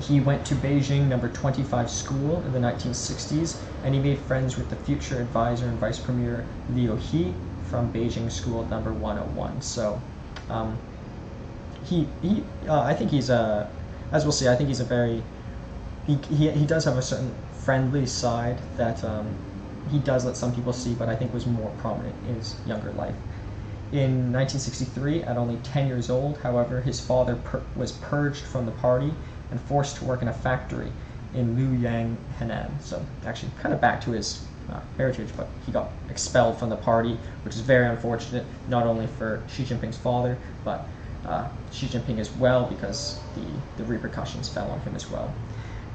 he went to Beijing number 25 school in the 1960s, and he made friends with the future advisor and vice premier Liu He from Beijing school number 101. So I think he's as we'll see, I think he's a very he does have a certain friendly side that he does let some people see, but I think was more prominent in his younger life. In 1963, at only 10 years old, however, his father was purged from the party and forced to work in a factory in Luoyang, Henan. So actually kind of back to his heritage, but he got expelled from the party, which is very unfortunate, not only for Xi Jinping's father, but Xi Jinping as well, because the repercussions fell on him as well.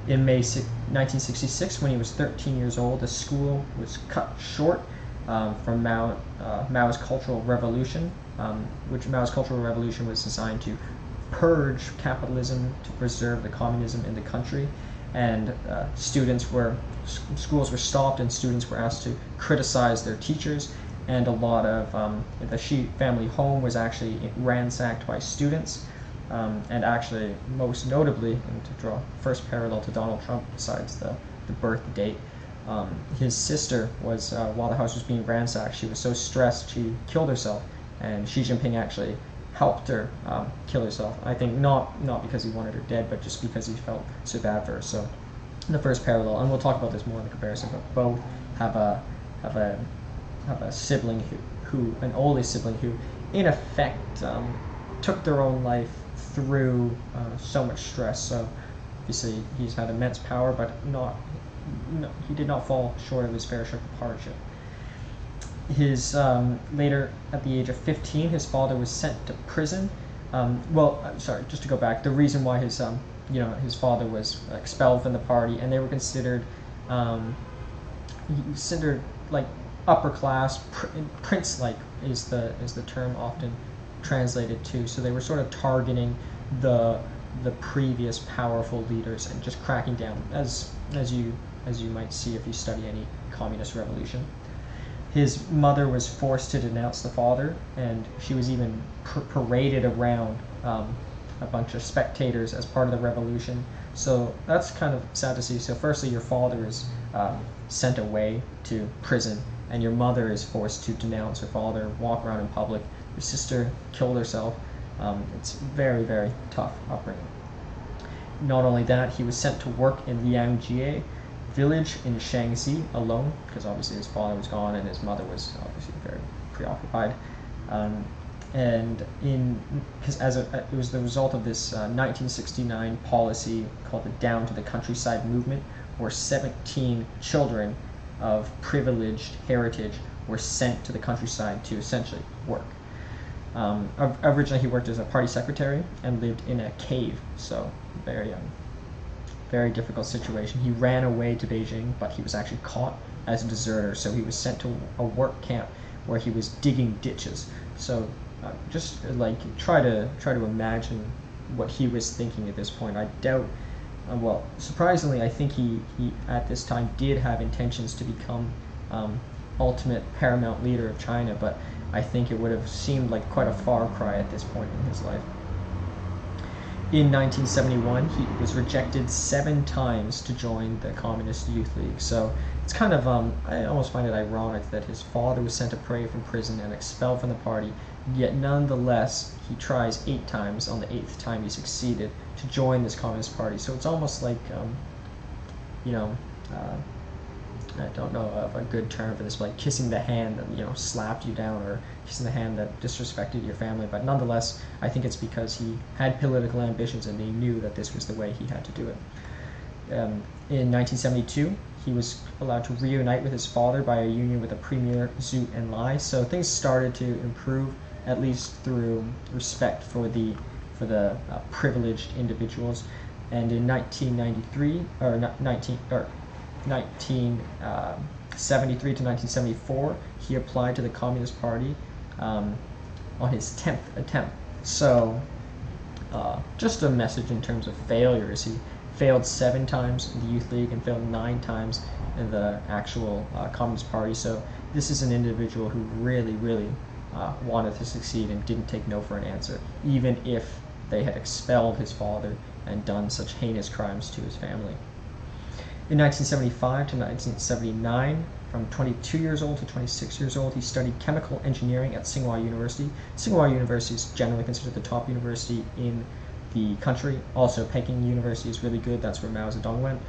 In May 1966, when he was 13 years old, the school was cut short from Mao's Cultural Revolution, which Mao's Cultural Revolution was designed to purge capitalism, to preserve the communism in the country, and schools were stopped and students were asked to criticize their teachers, and a lot of the Xi family home was actually ransacked by students. And actually, most notably, and to draw first parallel to Donald Trump besides the birth date, his sister was, while the house was being ransacked, she was so stressed she killed herself, and Xi Jinping actually helped her kill herself. I think not because he wanted her dead, but just because he felt so bad for her. So the first parallel, and we'll talk about this more in the comparison, but both have a sibling an oldest sibling who, in effect, took their own life through so much stress. So obviously he's had immense power, but he did not fall short of his fair share of hardship. Later, at the age of 15, his father was sent to prison. Just to go back, the reason why his father was expelled from the party, and they were considered like upper class, prince-like is the term often translated to. So they were sort of targeting the previous powerful leaders and just cracking down, as you might see if you study any communist revolution. His mother was forced to denounce the father, and she was even paraded around a bunch of spectators as part of the revolution. So that's kind of sad to see. So firstly, your father is sent away to prison, and your mother is forced to denounce her father, walk around in public. Your sister killed herself. It's very, very tough upbringing. Not only that, he was sent to work in Liangjie village in Shaanxi alone, because obviously his father was gone and his mother was obviously very preoccupied. Because it was the result of this 1969 policy called the Down to the Countryside movement, where 17 children of privileged heritage were sent to the countryside to essentially work. Originally, he worked as a party secretary and lived in a cave, so very difficult situation. He ran away to Beijing, but he was actually caught as a deserter, so he was sent to a work camp where he was digging ditches. So just like try to imagine what he was thinking at this point. I doubt. Surprisingly, I think he at this time did have intentions to become ultimate paramount leader of China, but I think it would have seemed like quite a far cry at this point in his life. In 1971, he was rejected 7 times to join the Communist Youth League. So it's kind of, I almost find it ironic that his father was sent to pray from prison and expelled from the party, yet nonetheless, he tries 8 times. On the 8th time, he succeeded to join this Communist Party. So it's almost like, I don't know of a good term for this, but like kissing the hand that slapped you down, or kissing the hand that disrespected your family. But nonetheless, I think it's because he had political ambitions and he knew that this was the way he had to do it. In 1972, he was allowed to reunite with his father by a union with the premier Zhu Enlai. So things started to improve, at least through respect for the privileged individuals. And in 1973 to 1974, he applied to the Communist Party on his 10th attempt. So just a message in terms of failures. He failed 7 times in the Youth League and failed 9 times in the actual Communist Party. So this is an individual who really, really wanted to succeed and didn't take no for an answer, even if they had expelled his father and done such heinous crimes to his family. In 1975 to 1979, from 22 years old to 26 years old, he studied chemical engineering at Tsinghua University. Tsinghua University is generally considered the top university in the country. Also, Peking University is really good. That's where Mao Zedong went.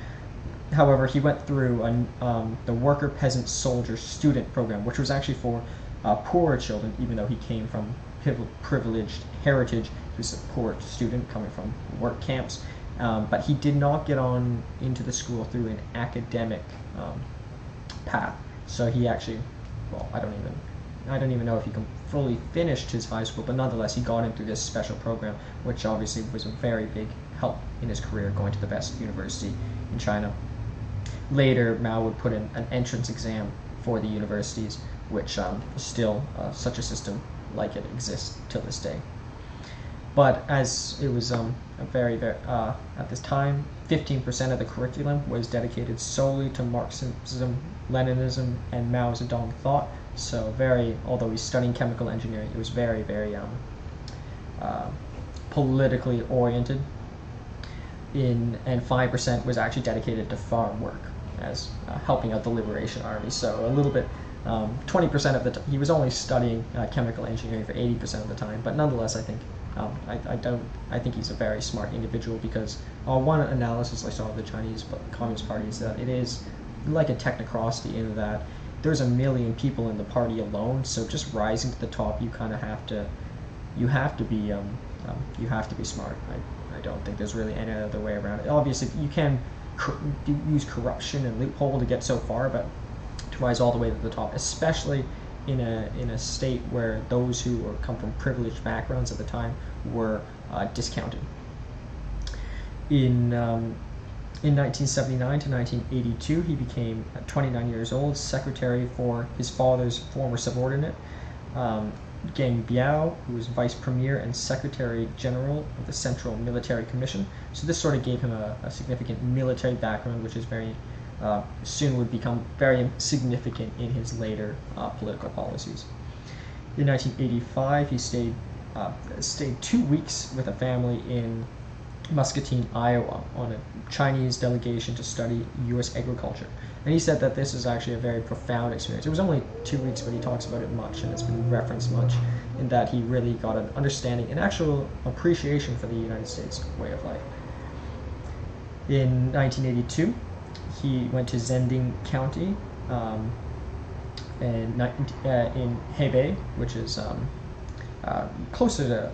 However, he went through the worker, peasant, soldier, student program, which was actually for poorer children, even though he came from privileged heritage. He was a poor student coming from work camps, but he did not get on into the school through an academic path. So he actually, well, I don't even know if he fully finished his high school, but nonetheless he got in through this special program, which obviously was a very big help in his career, going to the best university in China. Later, Mao would put in an entrance exam for the universities, which still such a system like it exists till this day. But as it was a very at this time, 15% of the curriculum was dedicated solely to Marxism, Leninism, and Mao's Zedong thought. So although he's studying chemical engineering, it was very politically oriented. And 5% was actually dedicated to farm work, as helping out the Liberation Army. So a little bit, 20% of the time, he was only studying chemical engineering for 80% of the time. But nonetheless, I think I think he's a very smart individual, because one analysis I saw of the Chinese Communist Party is that it is like a technocracy, in that there's 1 million people in the party alone. So just rising to the top, you kind of have to be smart. I don't think there's really any other way around it. Obviously, you can use corruption and loophole to get so far, but to rise all the way to the top, especially in a state where those who come from privileged backgrounds at the time were discounted. In 1979 to 1982, he became, at 29 years old, secretary for his father's former subordinate, Geng Biao, who was vice premier and secretary general of the Central Military Commission. So this sort of gave him a significant military background, which is soon would become very significant in his later political policies. In 1985, he stayed 2 weeks with a family in Muscatine, Iowa, on a Chinese delegation to study U.S. agriculture. And he said that this is actually a very profound experience. It was only 2 weeks, but he talks about it much, and it's been referenced much, in that he really got an understanding, an actual appreciation for the United States way of life. In 1982, he went to Zhending County in Hebei, which is closer to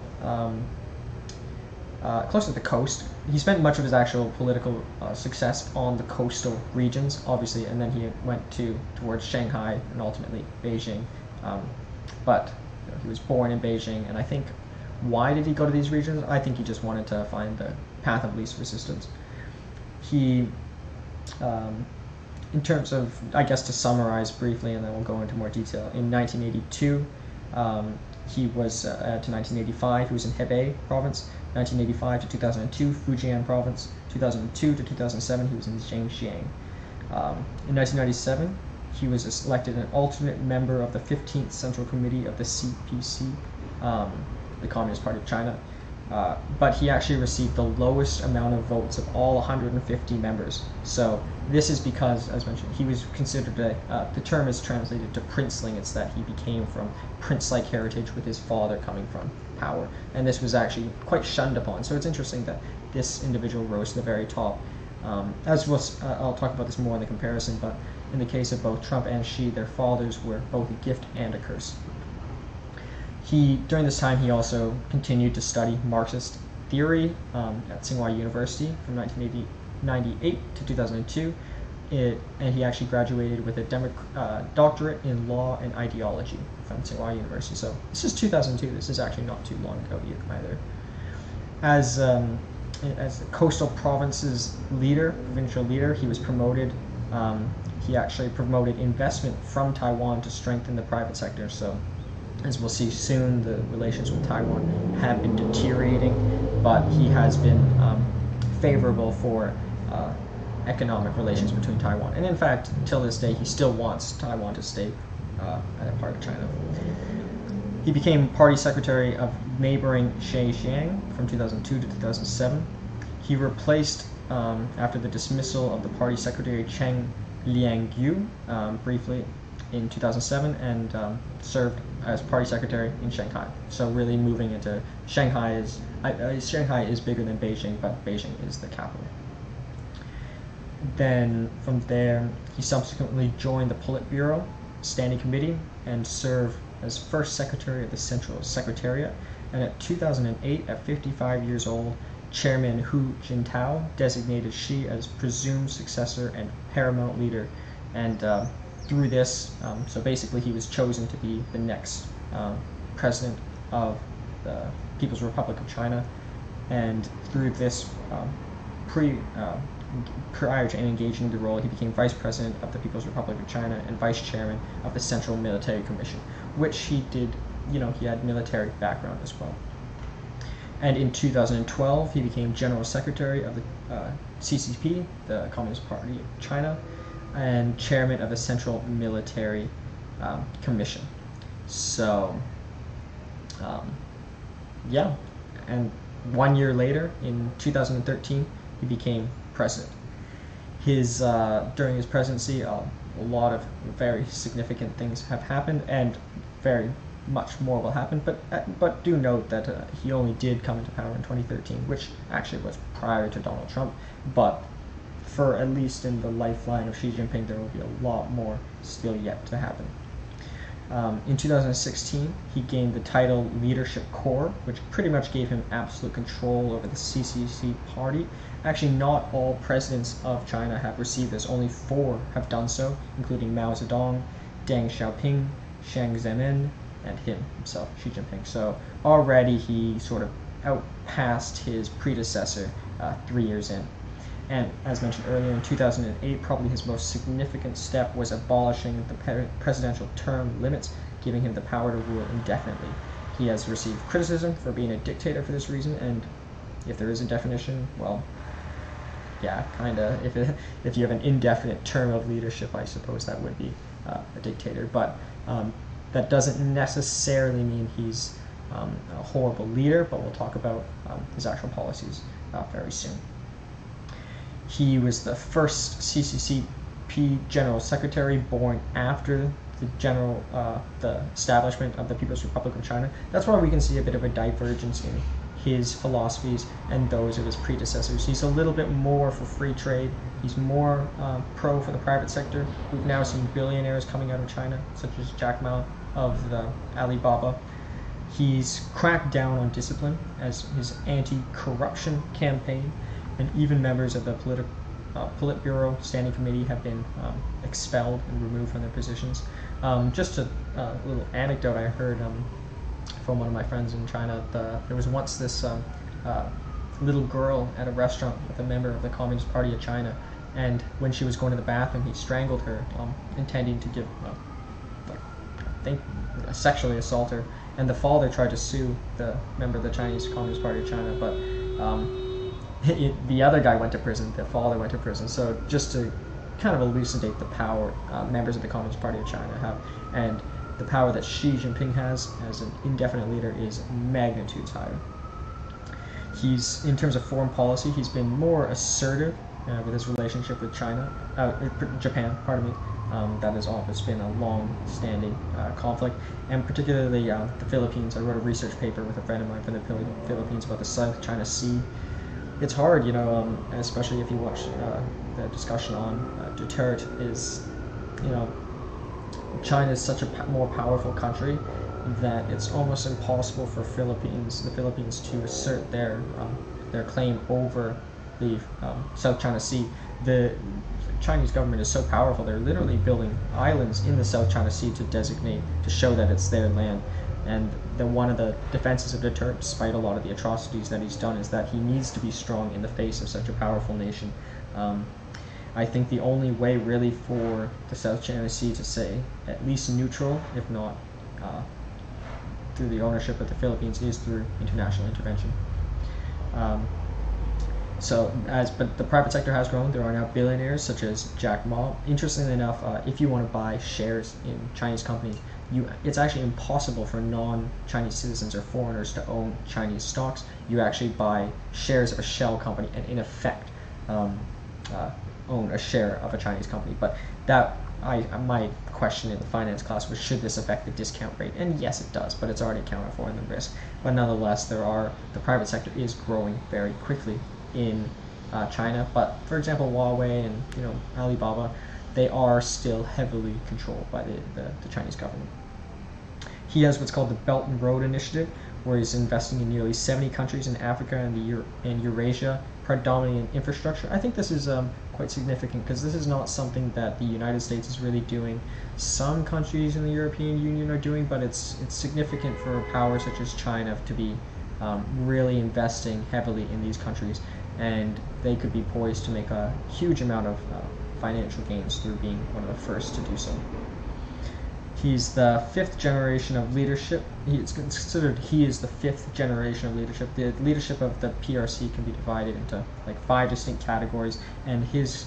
the coast. He spent much of his actual political success on the coastal regions, obviously, and then he went towards Shanghai and ultimately Beijing. But he was born in Beijing, and I think, why did he go to these regions? I think he just wanted to find the path of least resistance. He, in terms of, I guess, to summarize briefly, and then we'll go into more detail, in 1982, he was, to 1985, he was in Hebei province. 1985 to 2002, Fujian province. 2002 to 2007, he was in Zhejiang. In 1997, he was elected an alternate member of the 15th Central Committee of the CPC, the Communist Party of China. But he actually received the lowest amount of votes of all 150 members. So this is because, as mentioned, he was considered the term is translated to princeling. It's that he became from prince-like heritage, with his father coming from power. And this was actually quite shunned upon. So it's interesting that this individual rose to the very top. I'll talk about this more in the comparison, but in the case of both Trump and Xi, their fathers were both a gift and a curse. During this time, he also continued to study Marxist theory at Tsinghua University from 1998 to 2002, and he actually graduated with a doctorate in law and ideology from Tsinghua University. So this is 2002. This is actually not too long ago either. As the coastal province's provincial leader, he was promoted. He actually promoted investment from Taiwan to strengthen the private sector. So, as we'll see soon, the relations with Taiwan have been deteriorating, but he has been favorable for economic relations between Taiwan. And in fact, till this day, he still wants Taiwan to stay a part of China. He became party secretary of neighboring Zhejiang from 2002 to 2007. He replaced, after the dismissal of the party secretary Cheng Liangyu, briefly in 2007, and served as party secretary in Shanghai. So really moving into Shanghai is bigger than Beijing, but Beijing is the capital. Then from there, he subsequently joined the Politburo Standing Committee and served as first secretary of the Central Secretariat. And at 2008, at 55 years old, Chairman Hu Jintao designated Xi as presumed successor and paramount leader. And through this, so basically he was chosen to be the next president of the People's Republic of China. And through this, prior to engaging the role, he became vice president of the People's Republic of China and vice chairman of the Central Military Commission, which he did, he had military background as well. And in 2012, he became general secretary of the CCP, the Communist Party of China, and chairman of the Central Military Commission. So, yeah, and 1 year later, in 2013, he became president. During his presidency, a lot of very significant things have happened, and very much more will happen. But do note that he only did come into power in 2013, which actually was prior to Donald Trump. But for at least in the lifeline of Xi Jinping, there will be a lot more still yet to happen. In 2016, he gained the title Leadership Corps, which pretty much gave him absolute control over the CCC party. Actually, not all presidents of China have received this. Only 4 have done so, including Mao Zedong, Deng Xiaoping, Jiang Zemin, and him himself, Xi Jinping. So already he sort of outpassed his predecessor 3 years in. And as mentioned earlier, in 2008, probably his most significant step was abolishing the presidential term limits, giving him the power to rule indefinitely. He has received criticism for being a dictator for this reason, and if there is a definition, well, yeah, kind of. If you have an indefinite term of leadership, I suppose that would be a dictator. But that doesn't necessarily mean he's a horrible leader, but we'll talk about his actual policies very soon. He was the first CCCP General Secretary born after the establishment of the People's Republic of China. That's why we can see a bit of a divergence in his philosophies and those of his predecessors. He's a little bit more for free trade. He's more pro for the private sector. We've now seen billionaires coming out of China, such as Jack Ma of the Alibaba. He's cracked down on discipline as his anti-corruption campaign, and even members of the Politburo Standing Committee have been expelled and removed from their positions. Just a little anecdote I heard from one of my friends in China. There was once this little girl at a restaurant with a member of the Communist Party of China, and when she was going to the bathroom, he strangled her, intending to sexually assault her. And the father tried to sue the member of the Chinese Communist Party of China, but the other guy went to prison, the father went to prison. So just to kind of elucidate the power members of the Communist Party of China have, and the power that Xi Jinping has as an indefinite leader is magnitudes higher. In terms of foreign policy, he's been more assertive with his relationship with Japan, pardon me. That has always been a long-standing conflict, and particularly the Philippines. I wrote a research paper with a friend of mine from the Philippines about the South China Sea. It's hard, especially if you watch the discussion on Duterte, China is such a more powerful country that it's almost impossible for the Philippines to assert their claim over the South China Sea. The Chinese government is so powerful, they're literally building islands in the South China Sea to show that it's their land. And one of the defenses of Duterte, despite a lot of the atrocities that he's done, is that he needs to be strong in the face of such a powerful nation. I think the only way really for the South China Sea to stay at least neutral, if not through the ownership of the Philippines, is through international intervention. But the private sector has grown. There are now billionaires such as Jack Ma. Interestingly enough, if you want to buy shares in Chinese companies, it's actually impossible for non-Chinese citizens or foreigners to own Chinese stocks. You actually buy shares of a shell company and in effect own a share of a Chinese company. But my question in the finance class was, should this affect the discount rate? And yes, it does, but it's already accounted for in the risk. But nonetheless, the private sector is growing very quickly in China. But for example, Huawei and Alibaba, they are still heavily controlled by the Chinese government. He has what's called the Belt and Road Initiative, where he's investing in nearly 70 countries in Africa and Eurasia, predominantly in infrastructure. I think this is quite significant because this is not something that the United States is really doing. Some countries in the European Union are doing, but it's significant for a power such as China to be really investing heavily in these countries, and they could be poised to make a huge amount of financial gains through being one of the first to do so. He's the fifth generation of leadership. It's considered he is the fifth generation of leadership. The leadership of the PRC can be divided into like 5 distinct categories, and his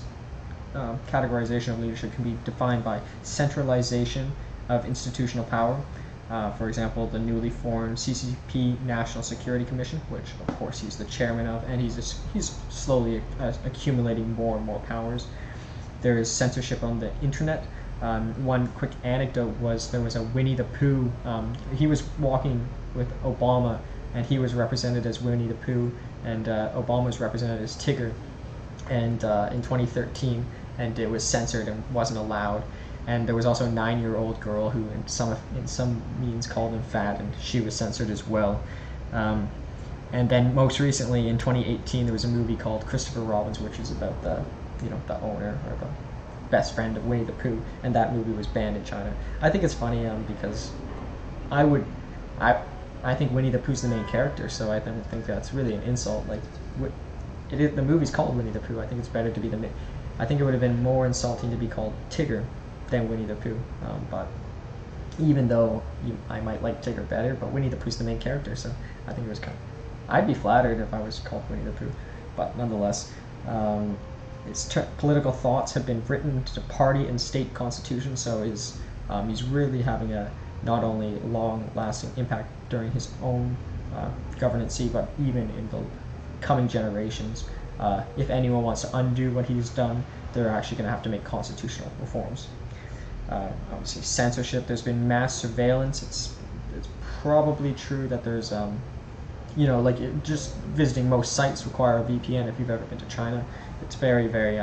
categorization of leadership can be defined by centralization of institutional power. For example, the newly formed CCP National Security Commission, which of course he's the chairman of, and he's slowly accumulating more and more powers. There is censorship on the internet. One quick anecdote was there was a Winnie the Pooh. He was walking with Obama, and he was represented as Winnie the Pooh, and Obama was represented as Tigger, and in 2013, and it was censored and wasn't allowed. And there was also a 9-year-old girl who, in some means, called him fat, and she was censored as well. And then most recently, in 2018, there was a movie called Christopher Robin's, which is about the owner or the best friend of Winnie the Pooh, and that movie was banned in China. I think it's funny because I think Winnie the Pooh's the main character, so I don't think that's really an insult. Like, the movie's called Winnie the Pooh. I think it's better to be I think it would have been more insulting to be called Tigger than Winnie the Pooh. But even though I might like Tigger better, but Winnie the Pooh's the main character, so I think it was I'd be flattered if I was called Winnie the Pooh, but nonetheless. His political thoughts have been written to the party and state constitution, so he's really having a not only long-lasting impact during his own governancy, but even in the coming generations. If anyone wants to undo what he's done, they're actually going to have to make constitutional reforms. Obviously, censorship. There's been mass surveillance. It's probably true that there's just visiting most sites require a VPN if you've ever been to China. It's very, very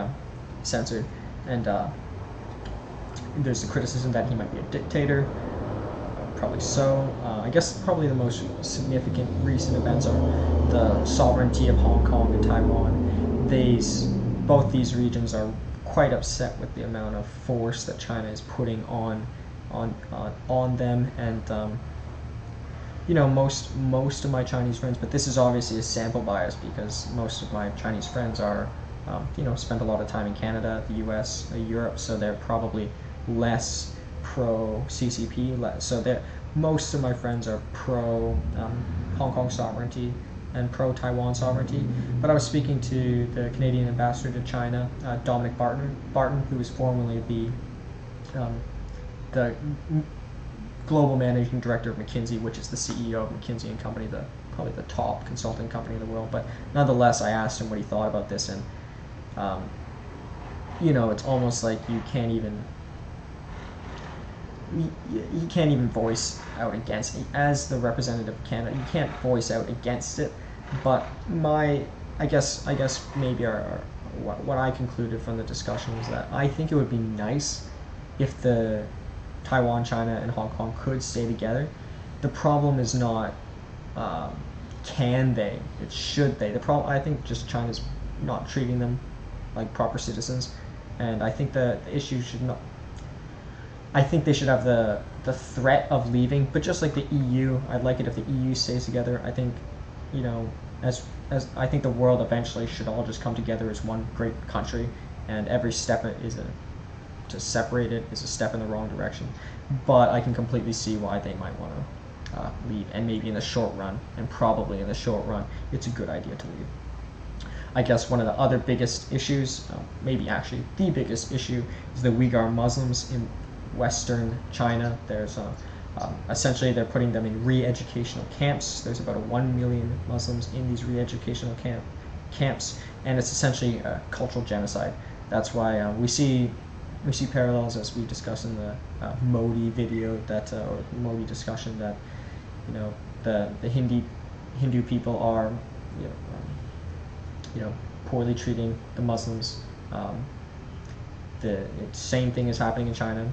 censored, and there's the criticism that he might be a dictator. Probably so. I guess probably the most significant recent events are the sovereignty of Hong Kong and Taiwan. Both these regions are quite upset with the amount of force that China is putting on them, and most of my Chinese friends, but this is obviously a sample bias because most of my Chinese friends are, spend a lot of time in Canada, the US, Europe, so they're probably less pro-CCP. So most of my friends are pro Hong Kong sovereignty and pro-Taiwan sovereignty. But I was speaking to the Canadian ambassador to China, Dominic Barton, who was formerly the global managing director of McKinsey, which is the CEO of McKinsey and Company, probably the top consulting company in the world. But nonetheless, I asked him what he thought about this, and it's almost like you can't even voice out against it. As the representative of Canada, you can't voice out against it. But I guess maybe what I concluded from the discussion was that I think it would be nice if the Taiwan, China, and Hong Kong could stay together. The problem is not can they, it's should they. The problem, I think, just China's not treating them like proper citizens, and I think the issue should not. I think they should have the threat of leaving, but just like the EU, I'd like it if the EU stays together. I think, as I think the world eventually should all just come together as one great country, and every step to separate it is a step in the wrong direction. But I can completely see why they might want to leave, and maybe in the short run, and probably in the short run, it's a good idea to leave. I guess one of the other biggest issues, maybe actually the biggest issue, is the Uyghur Muslims in Western China. There's essentially they're putting them in re-educational camps. There's about 1 million Muslims in these re-educational camps, and it's essentially a cultural genocide. That's why we see parallels, as we discussed in the Modi video, or Modi discussion, that the Hindu people are poorly treating the Muslims. The same thing is happening in China,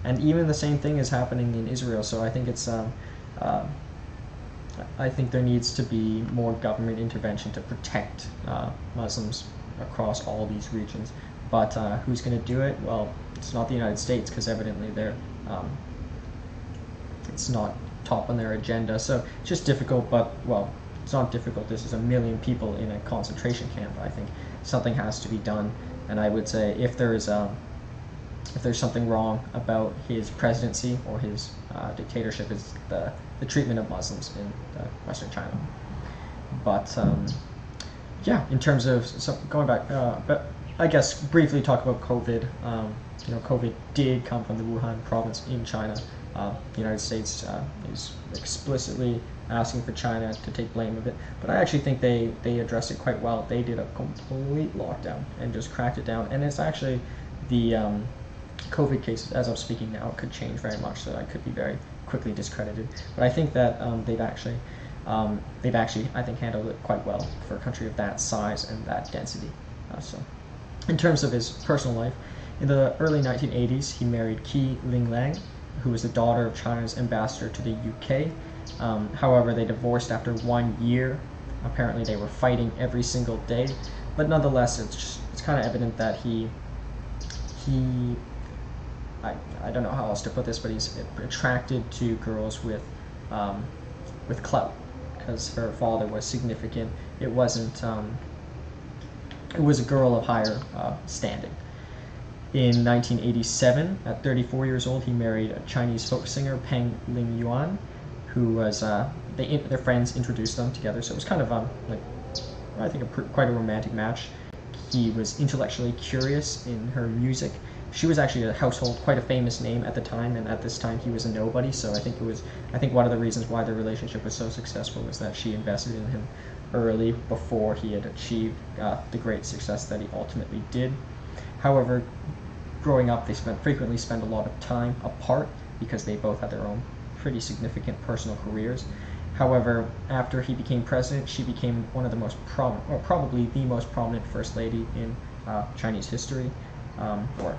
and even the same thing is happening in Israel. So I think I think there needs to be more government intervention to protect Muslims across all these regions. But who's going to do it? Well, it's not the United States, because evidently it's not top on their agenda. So it's just difficult. But well, it's not difficult. This is 1 million people in a concentration camp. I think something has to be done. And I would say if there's something wrong about his presidency or his dictatorship, is the treatment of Muslims in Western China. But yeah, in terms of going back, but I guess briefly talk about COVID. COVID did come from the Wuhan province in China. The United States is explicitly asking for China to take blame of it, but I actually think they addressed it quite well. They did a complete lockdown and just cracked it down, and it's actually the COVID cases, as I'm speaking now, could change very much, so that could be very quickly discredited. But I think that they've actually I think handled it quite well for a country of that size and that density. So in terms of his personal life, in the early 1980s, he married Qi Linglang, who was the daughter of China's ambassador to the UK. However, they divorced after 1 year. Apparently they were fighting every single day, but nonetheless, it's kind of evident that he I don't know how else to put this, but he's attracted to girls with clout, because her father was significant. It wasn't it was a girl of higher standing. In 1987, at 34 years old, he married a Chinese folk singer, Peng Lingyuan, who was their friends introduced them together. So it was kind of I think quite a romantic match. He was intellectually curious in her music. She was actually a household, quite a famous name at the time, and at this time he was a nobody. So I think one of the reasons why their relationship was so successful was that she invested in him early, before he had achieved the great success that he ultimately did. However, growing up, they frequently spent a lot of time apart, because they both had their own pretty significant personal careers. However, after he became president, she became one of the most prominent, or probably the most prominent first lady in Chinese history, or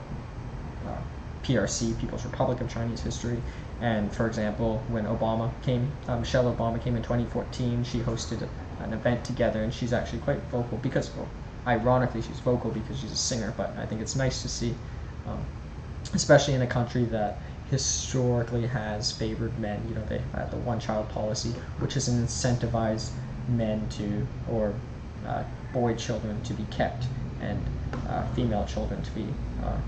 PRC, People's Republic of Chinese history. And for example, when Michelle Obama came in 2014, she hosted an event together, and she's actually quite vocal because, well, ironically, she's vocal because she's a singer. But I think it's nice to see, especially in a country that historically has favored men. They had the one-child policy, which has incentivized men or boy children to be kept, and female children to be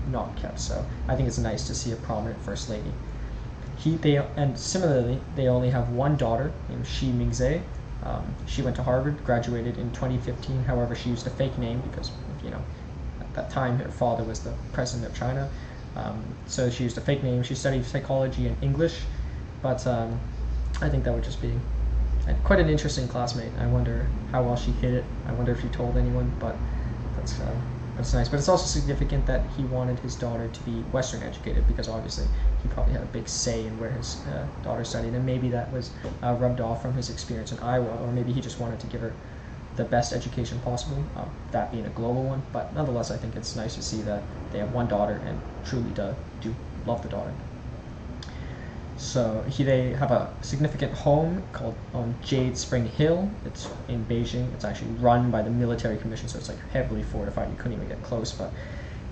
not kept. So I think it's nice to see a prominent first lady. And similarly, they only have one daughter named Xi Mingzhe. She went to Harvard, graduated in 2015. However, she used a fake name because, at that time her father was the president of China. So she used a fake name. She studied psychology and English, but I think that would just be quite an interesting classmate. I wonder how well she hid it. I wonder if she told anyone, but that's nice. But it's also significant that he wanted his daughter to be Western educated, because obviously he probably had a big say in where his daughter studied, and maybe that was rubbed off from his experience in Iowa, or maybe he just wanted to give her the best education possible, that being a global one. But nonetheless, I think it's nice to see that they have one daughter and truly do love the daughter. So they have a significant home called on Jade Spring Hill. It's in Beijing. It's actually run by the military commission, so it's like heavily fortified. You couldn't even get close. But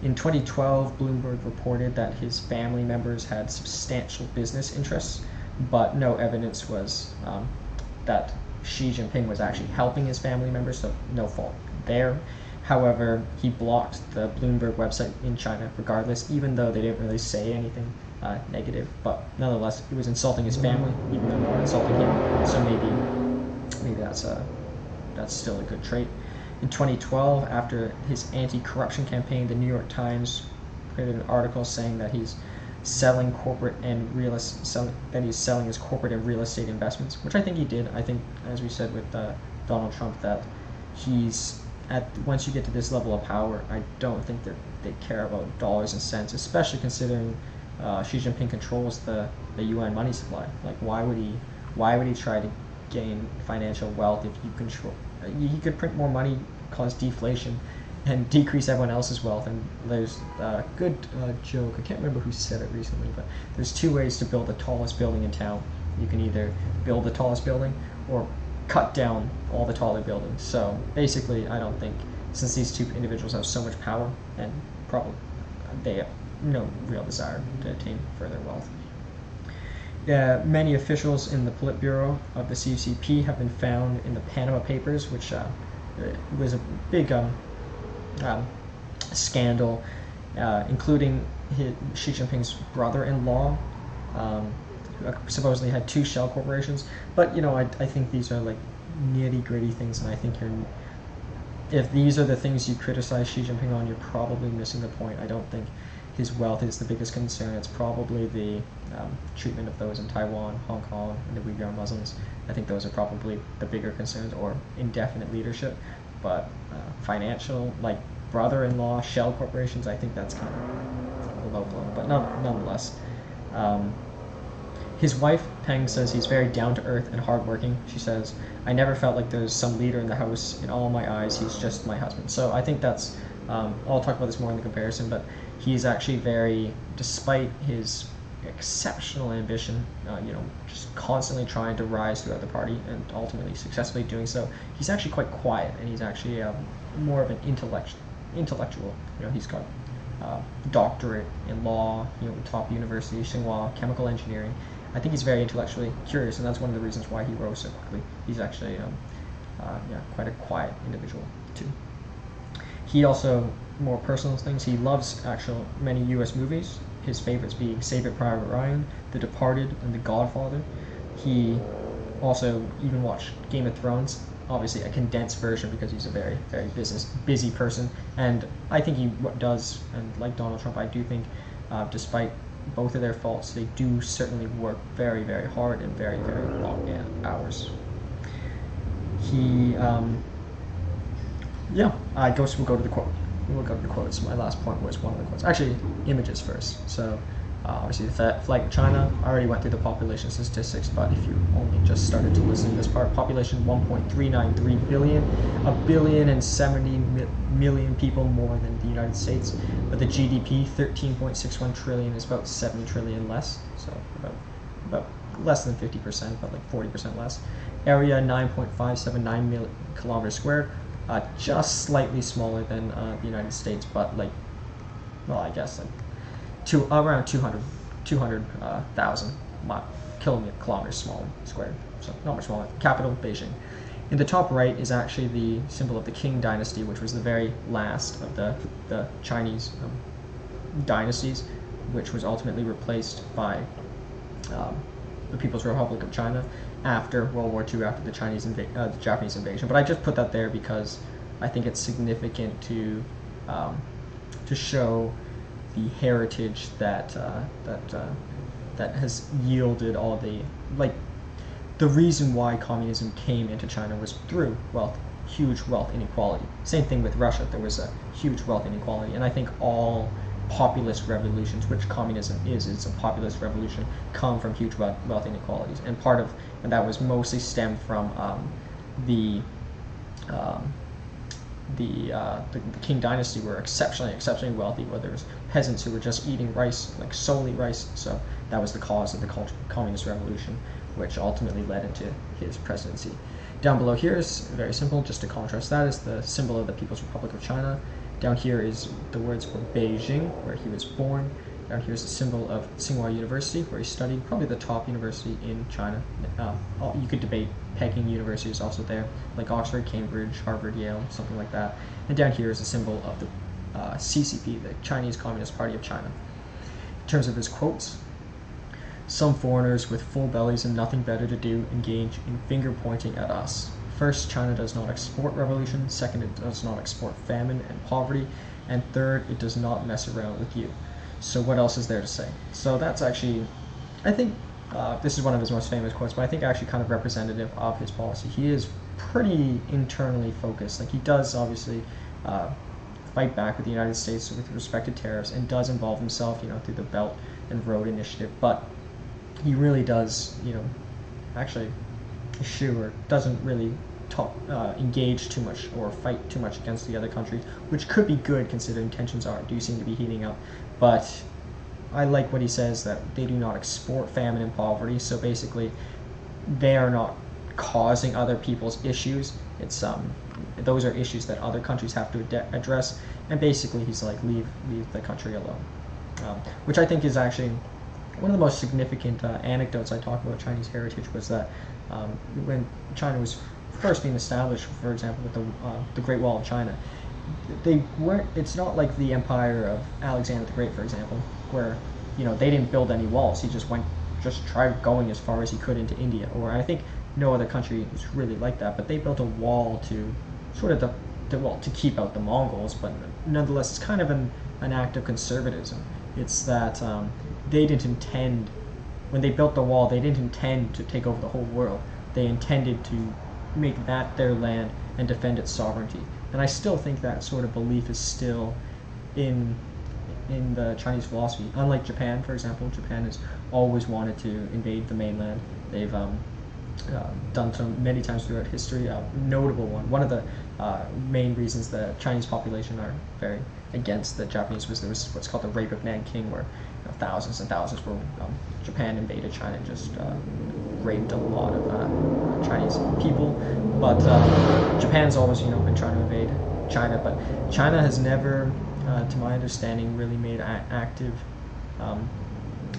in 2012, Bloomberg reported that his family members had substantial business interests, but no evidence was that Xi Jinping was actually helping his family members, so no fault there. However, he blocked the Bloomberg website in China regardless, even though they didn't really say anything negative. But nonetheless, it was insulting his family, even though not insulting him. So maybe that's still a good trait. In 2012, after his anti-corruption campaign, the New York Times created an article saying that he's selling his corporate and real estate investments, which I think he did. I think, as we said with Donald Trump, that once you get to this level of power, I don't think they care about dollars and cents, especially considering Xi Jinping controls the UN money supply. Like, why would he try to gain financial wealth if you control? He could print more money cause deflation and decrease everyone else's wealth. And there's a good joke, I can't remember who said it recently, but there's two ways to build the tallest building in town. You can either build the tallest building or cut down all the taller buildings. So basically, I don't think, since these two individuals have so much power, and probably they have no real desire to attain further wealth. Many officials in the Politburo of the CCP have been found in the Panama Papers, which was a big scandal, including Xi Jinping's brother-in-law, who supposedly had 2 shell corporations. But I think these are like nitty-gritty things, and I think if these are the things you criticize Xi Jinping on, you're probably missing the point. I don't think his wealth is the biggest concern. It's probably the treatment of those in Taiwan, Hong Kong, and the Uyghur Muslims. I think those are probably the bigger concerns, or indefinite leadership. But financial, like brother-in-law, shell corporations, I think that's kind of low blown. But nonetheless. His wife, Peng, says he's very down-to-earth and hardworking. She says, "I never felt like there's some leader in the house. In all my eyes, he's just my husband." So I think that's, I'll talk about this more in the comparison, but he's actually very, despite his exceptional ambition, just constantly trying to rise throughout the party and ultimately successfully doing so, he's actually quite quiet, and he's actually more of an intellectual. He's got doctorate in law, top university, Tsinghua, chemical engineering. I think he's very intellectually curious, and that's one of the reasons why he rose so quickly. He's actually quite a quiet individual too. He also, more personal things, he loves many US movies, his favorites being Saving Private Ryan, The Departed, and The Godfather. He also even watched Game of Thrones, obviously a condensed version because he's a very, very busy person. And I think he does, and like Donald Trump, I do think, despite both of their faults, they do certainly work very, very hard and very, very long hours. He, I guess we'll go to the quote. We'll go to the quotes. My last point was one of the quotes. Actually, images first. So, obviously, the flag of China. I already went through the population statistics, but if you only just started to listen to this part, population 1.393 billion, 1,070 million people more than the United States. But the GDP, 13.61 trillion, is about 7 trillion less. So about less than 50%, but like 40% less. Area 9.579 kilometers squared. Just slightly smaller than the United States, but I guess around 200,000 kilometers squared, so not much smaller. Capital, Beijing. In the top right is actually the symbol of the Qing dynasty, which was the very last of the Chinese dynasties, which was ultimately replaced by the People's Republic of China after World War II, after the Japanese invasion. But I just put that there because I think it's significant to show the heritage that has yielded all the reason why communism came into China was through huge wealth inequality. Same thing with Russia. There was a huge wealth inequality, and I think all populist revolutions, which communism is a populist revolution, come from huge wealth inequalities, and that was mostly stemmed from the Qing dynasty were exceptionally wealthy, where there was peasants who were just eating rice, solely rice. So that was the cause of the communist revolution, which ultimately led into his presidency. Down below here is very simple, just to contrast that, is the symbol of the People's Republic of China. Down here is the words for Beijing, where he was born. Down here is the symbol of Tsinghua University, where he studied, probably the top university in China. You could debate Peking University is also there, like Oxford, Cambridge, Harvard, Yale, something like that. And down here is a symbol of the CCP, the Chinese Communist Party of China. In terms of his quotes, some foreigners with full bellies and nothing better to do engage in finger pointing at us. First, China does not export revolution. Second, it does not export famine and poverty. And third, it does not mess around with you. So what else is there to say? So that's actually, I think, this is one of his most famous quotes, but I think actually kind of representative of his policy. He is pretty internally focused. He does obviously fight back with the United States with respect to tariffs, and does involve himself, through the Belt and Road Initiative. But he really does, actually eschew or doesn't really engage too much or fight too much against the other countries, which could be good considering tensions do seem to be heating up. But I like what he says, that they do not export famine and poverty, so basically they are not causing other people's issues. It's those are issues that other countries have to address, and basically he's like, leave the country alone, which I think is actually one of the most significant anecdotes I talk about Chinese heritage. Was that when China was first being established, for example, with the Great Wall of China, they weren't. It's not like the empire of Alexander the Great, for example, where they didn't build any walls. He just tried going as far as he could into India. Or I think no other country is really like that. But they built a wall to sort of to keep out the Mongols. But nonetheless, it's kind of an act of conservatism. It's that they didn't intend, when they built the wall, they didn't intend to take over the whole world. They intended to make that their land and defend its sovereignty. And I still think that sort of belief is still in the Chinese philosophy. Unlike Japan, for example, Japan has always wanted to invade the mainland. They've done so many times throughout history. Notable one of the main reasons the Chinese population are very against the Japanese was there was what's called the Rape of Nanking, where thousands and thousands were Japan invaded China and just raped a lot of Chinese people. But Japan's always been trying to invade China, but China has never, to my understanding, really made an active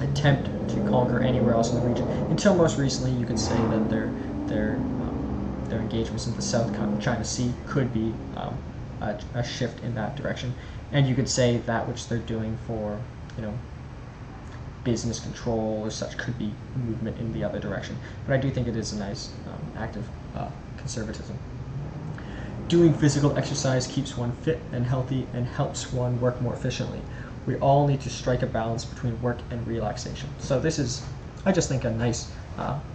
attempt to conquer anywhere else in the region until most recently. You could say that their engagements in the South China Sea could be a shift in that direction, and you could say that which they're doing for business control or such could be movement in the other direction. But I do think it is a nice act of conservatism. Doing physical exercise keeps one fit and healthy and helps one work more efficiently. We all need to strike a balance between work and relaxation. So this is, I just think, a nice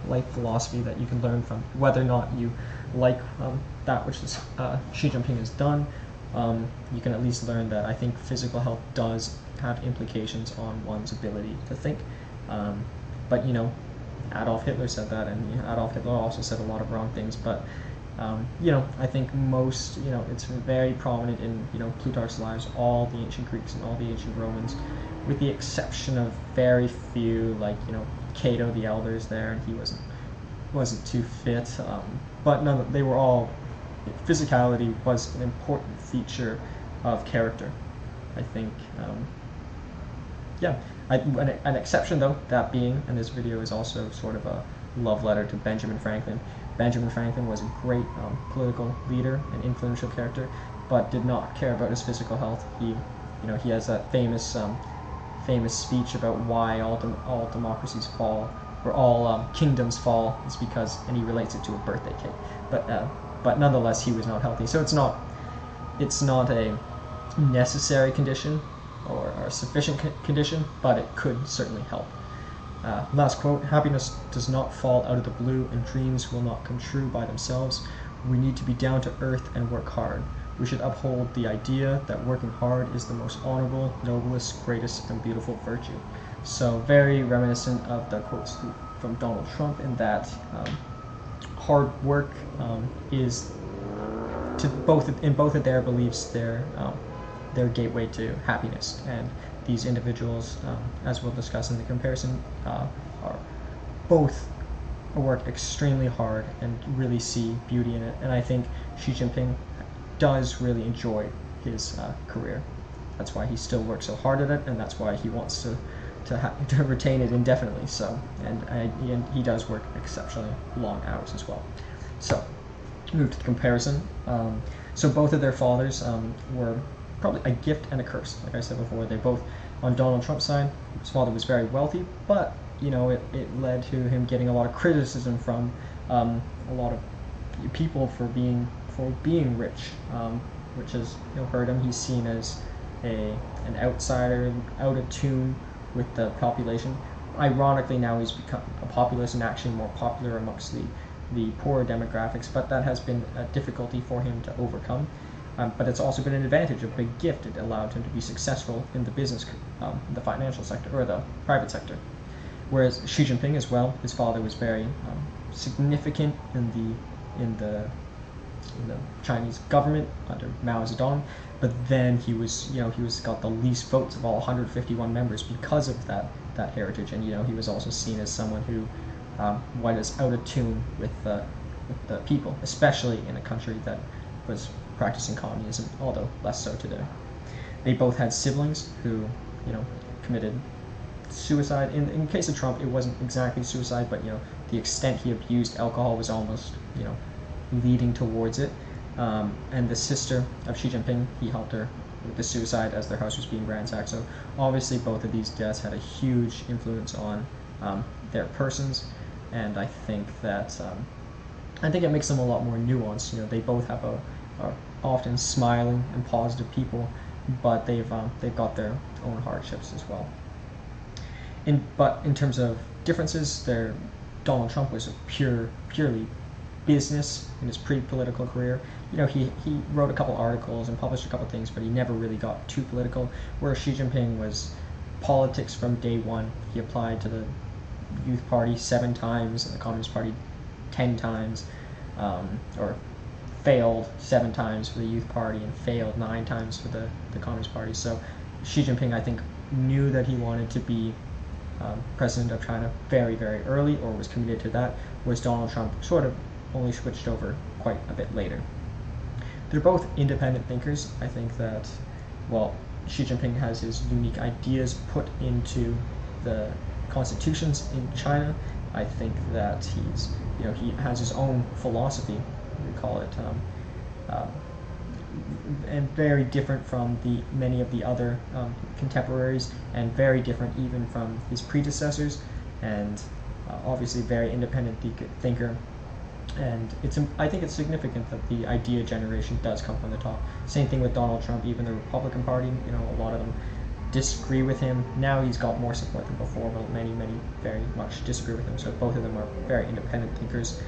life philosophy that you can learn from. Whether or not you like that which Xi Jinping has done, you can at least learn that I think physical health does have implications on one's ability to think. But Adolf Hitler said that, and Adolf Hitler also said a lot of wrong things. But I think most, it's very prominent in Plutarch's Lives, all the ancient Greeks and all the ancient Romans, with the exception of very few, like Cato the Elder is there, and he wasn't too fit. But they were all. Physicality was an important feature of character, I think. An exception, though, that being, and this video is also sort of a love letter to Benjamin Franklin. Benjamin Franklin was a great political leader and influential character, but did not care about his physical health. He has that famous speech about why all democracies fall, or all kingdoms fall, is because, and he relates it to a birthday cake. But nonetheless, he was not healthy. So it's not a necessary condition or a sufficient condition, but it could certainly help. Last quote: happiness does not fall out of the blue, and dreams will not come true by themselves. We need to be down to earth and work hard. We should uphold the idea that working hard is the most honorable, noblest, greatest, and beautiful virtue. So very reminiscent of the quotes from Donald Trump, in that hard work is, in both of their beliefs, their gateway to happiness. And these individuals, as we'll discuss in the comparison, are both work extremely hard and really see beauty in it. And I think Xi Jinping does really enjoy his career. That's why he still works so hard at it, and that's why he wants to retain it indefinitely. So, and he does work exceptionally long hours as well. So, move to the comparison. So both of their fathers were probably a gift and a curse. Like I said before, they both, on Donald Trump's side, his father was very wealthy, but it led to him getting a lot of criticism from a lot of people for being rich, which has hurt him. He's seen as an outsider, out of tune with the population. Ironically, now he's become a populist and actually more popular amongst the poorer demographics, but that has been a difficulty for him to overcome. But it's also been an advantage, a big gift. It allowed him to be successful in the business, the financial sector, or the private sector. Whereas Xi Jinping as well, his father was very significant in the in the Chinese government under Mao Zedong, but then he was got the least votes of all 151 members because of that heritage, and he was also seen as someone who was out of tune with the people, especially in a country that was practicing communism, although less so today. They both had siblings who, committed suicide. In case of Trump, it wasn't exactly suicide, but the extent he abused alcohol was almost leading towards it. And the sister of Xi Jinping, he helped her with the suicide as their house was being ransacked. So obviously both of these deaths had a huge influence on their persons, and I think it makes them a lot more nuanced. They both have are often smiling and positive people, but they've got their own hardships as well. But in terms of differences, Donald Trump was a purely business in his pre-political career. He wrote a couple articles and published a couple things, but he never really got too political. Whereas Xi Jinping was politics from day one. He applied to the Youth Party 7 times and the Communist Party 10 times, or failed 7 times for the Youth Party and failed 9 times for the Communist Party. So Xi Jinping, I think, knew that he wanted to be president of China very, very early, or was committed to that, whereas Donald Trump sort of only switched over quite a bit later. They're both independent thinkers. I think that, Xi Jinping has his unique ideas put into the constitutions in China. I think that he has his own philosophy, we call it, and very different from many of the other contemporaries, and very different even from his predecessors, and obviously very independent thinker. And I think it's significant that the idea generation does come from the top. Same thing with Donald Trump. Even the Republican Party, a lot of them disagree with him. Now he's got more support than before, but many very much disagree with him. So both of them are very independent thinkers.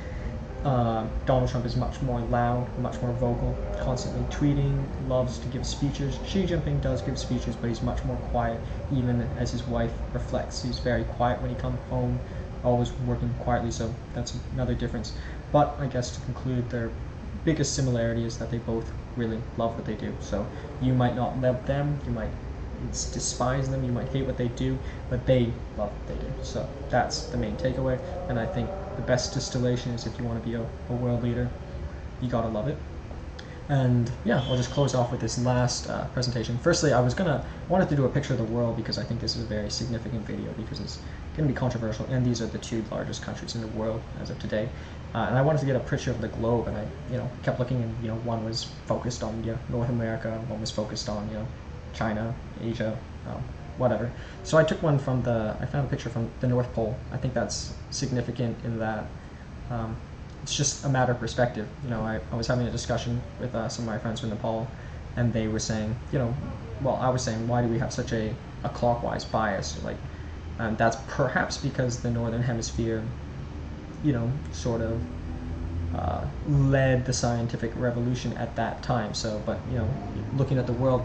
Donald Trump is much more loud, much more vocal, constantly tweeting, loves to give speeches. Xi Jinping does give speeches, but he's much more quiet, even as his wife reflects. He's very quiet when he comes home, always working quietly, so that's another difference. But I guess to conclude, their biggest similarity is that they both really love what they do. So you might not love them, you might despise them, you might hate what they do, but they love what they do. So that's the main takeaway, and I think the best distillation is if you want to be a world leader, you gotta love it. And yeah, I'll just close off with this last presentation. Firstly, I wanted to do a picture of the world because I think this is a very significant video because it's going to be controversial, and these are the 2 largest countries in the world as of today. And I wanted to get a picture of the globe, and I kept looking, and one was focused on North America, one was focused on China, Asia, whatever. So I took one I found a picture from the North Pole. I think that's significant in that it's just a matter of perspective. I was having a discussion with some of my friends from Nepal, and they were saying, I was saying, why do we have such a clockwise bias? And that's perhaps because the Northern Hemisphere, sort of led the scientific revolution at that time. So, but looking at the world,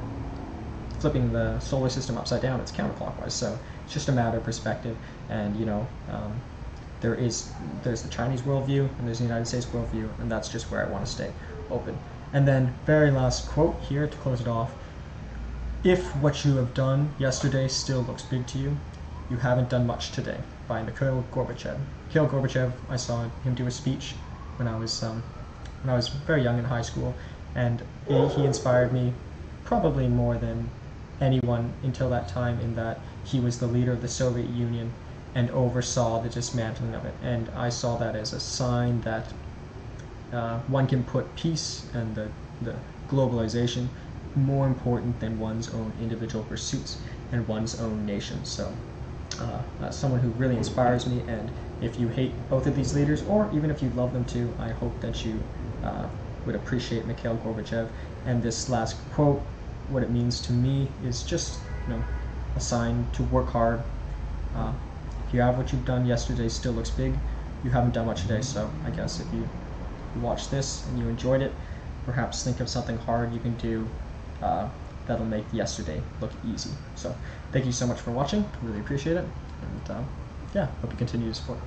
flipping the solar system upside down, it's counterclockwise. So it's just a matter of perspective. And there's the Chinese worldview and there's the United States worldview, and that's just where I want to stay open. And then very last quote here to close it off: "If what you have done yesterday still looks big to you, you haven't done much today," by Mikhail Gorbachev. Mikhail Gorbachev, I saw him do a speech when I was very young in high school, and he inspired me probably more than anyone until that time, in that he was the leader of the Soviet Union and oversaw the dismantling of it. And I saw that as a sign that one can put peace and the globalization more important than one's own individual pursuits and one's own nation. So that's someone who really inspires me, and if you hate both of these leaders, or even if you love them too, I hope that you would appreciate Mikhail Gorbachev. And this last quote, what it means to me is just a sign to work hard. If you have what you've done yesterday still looks big, you haven't done much today. So I guess if you watch this and you enjoyed it, perhaps think of something hard you can do that'll make yesterday look easy. So thank you so much for watching, really appreciate it, and yeah, hope you continue to support.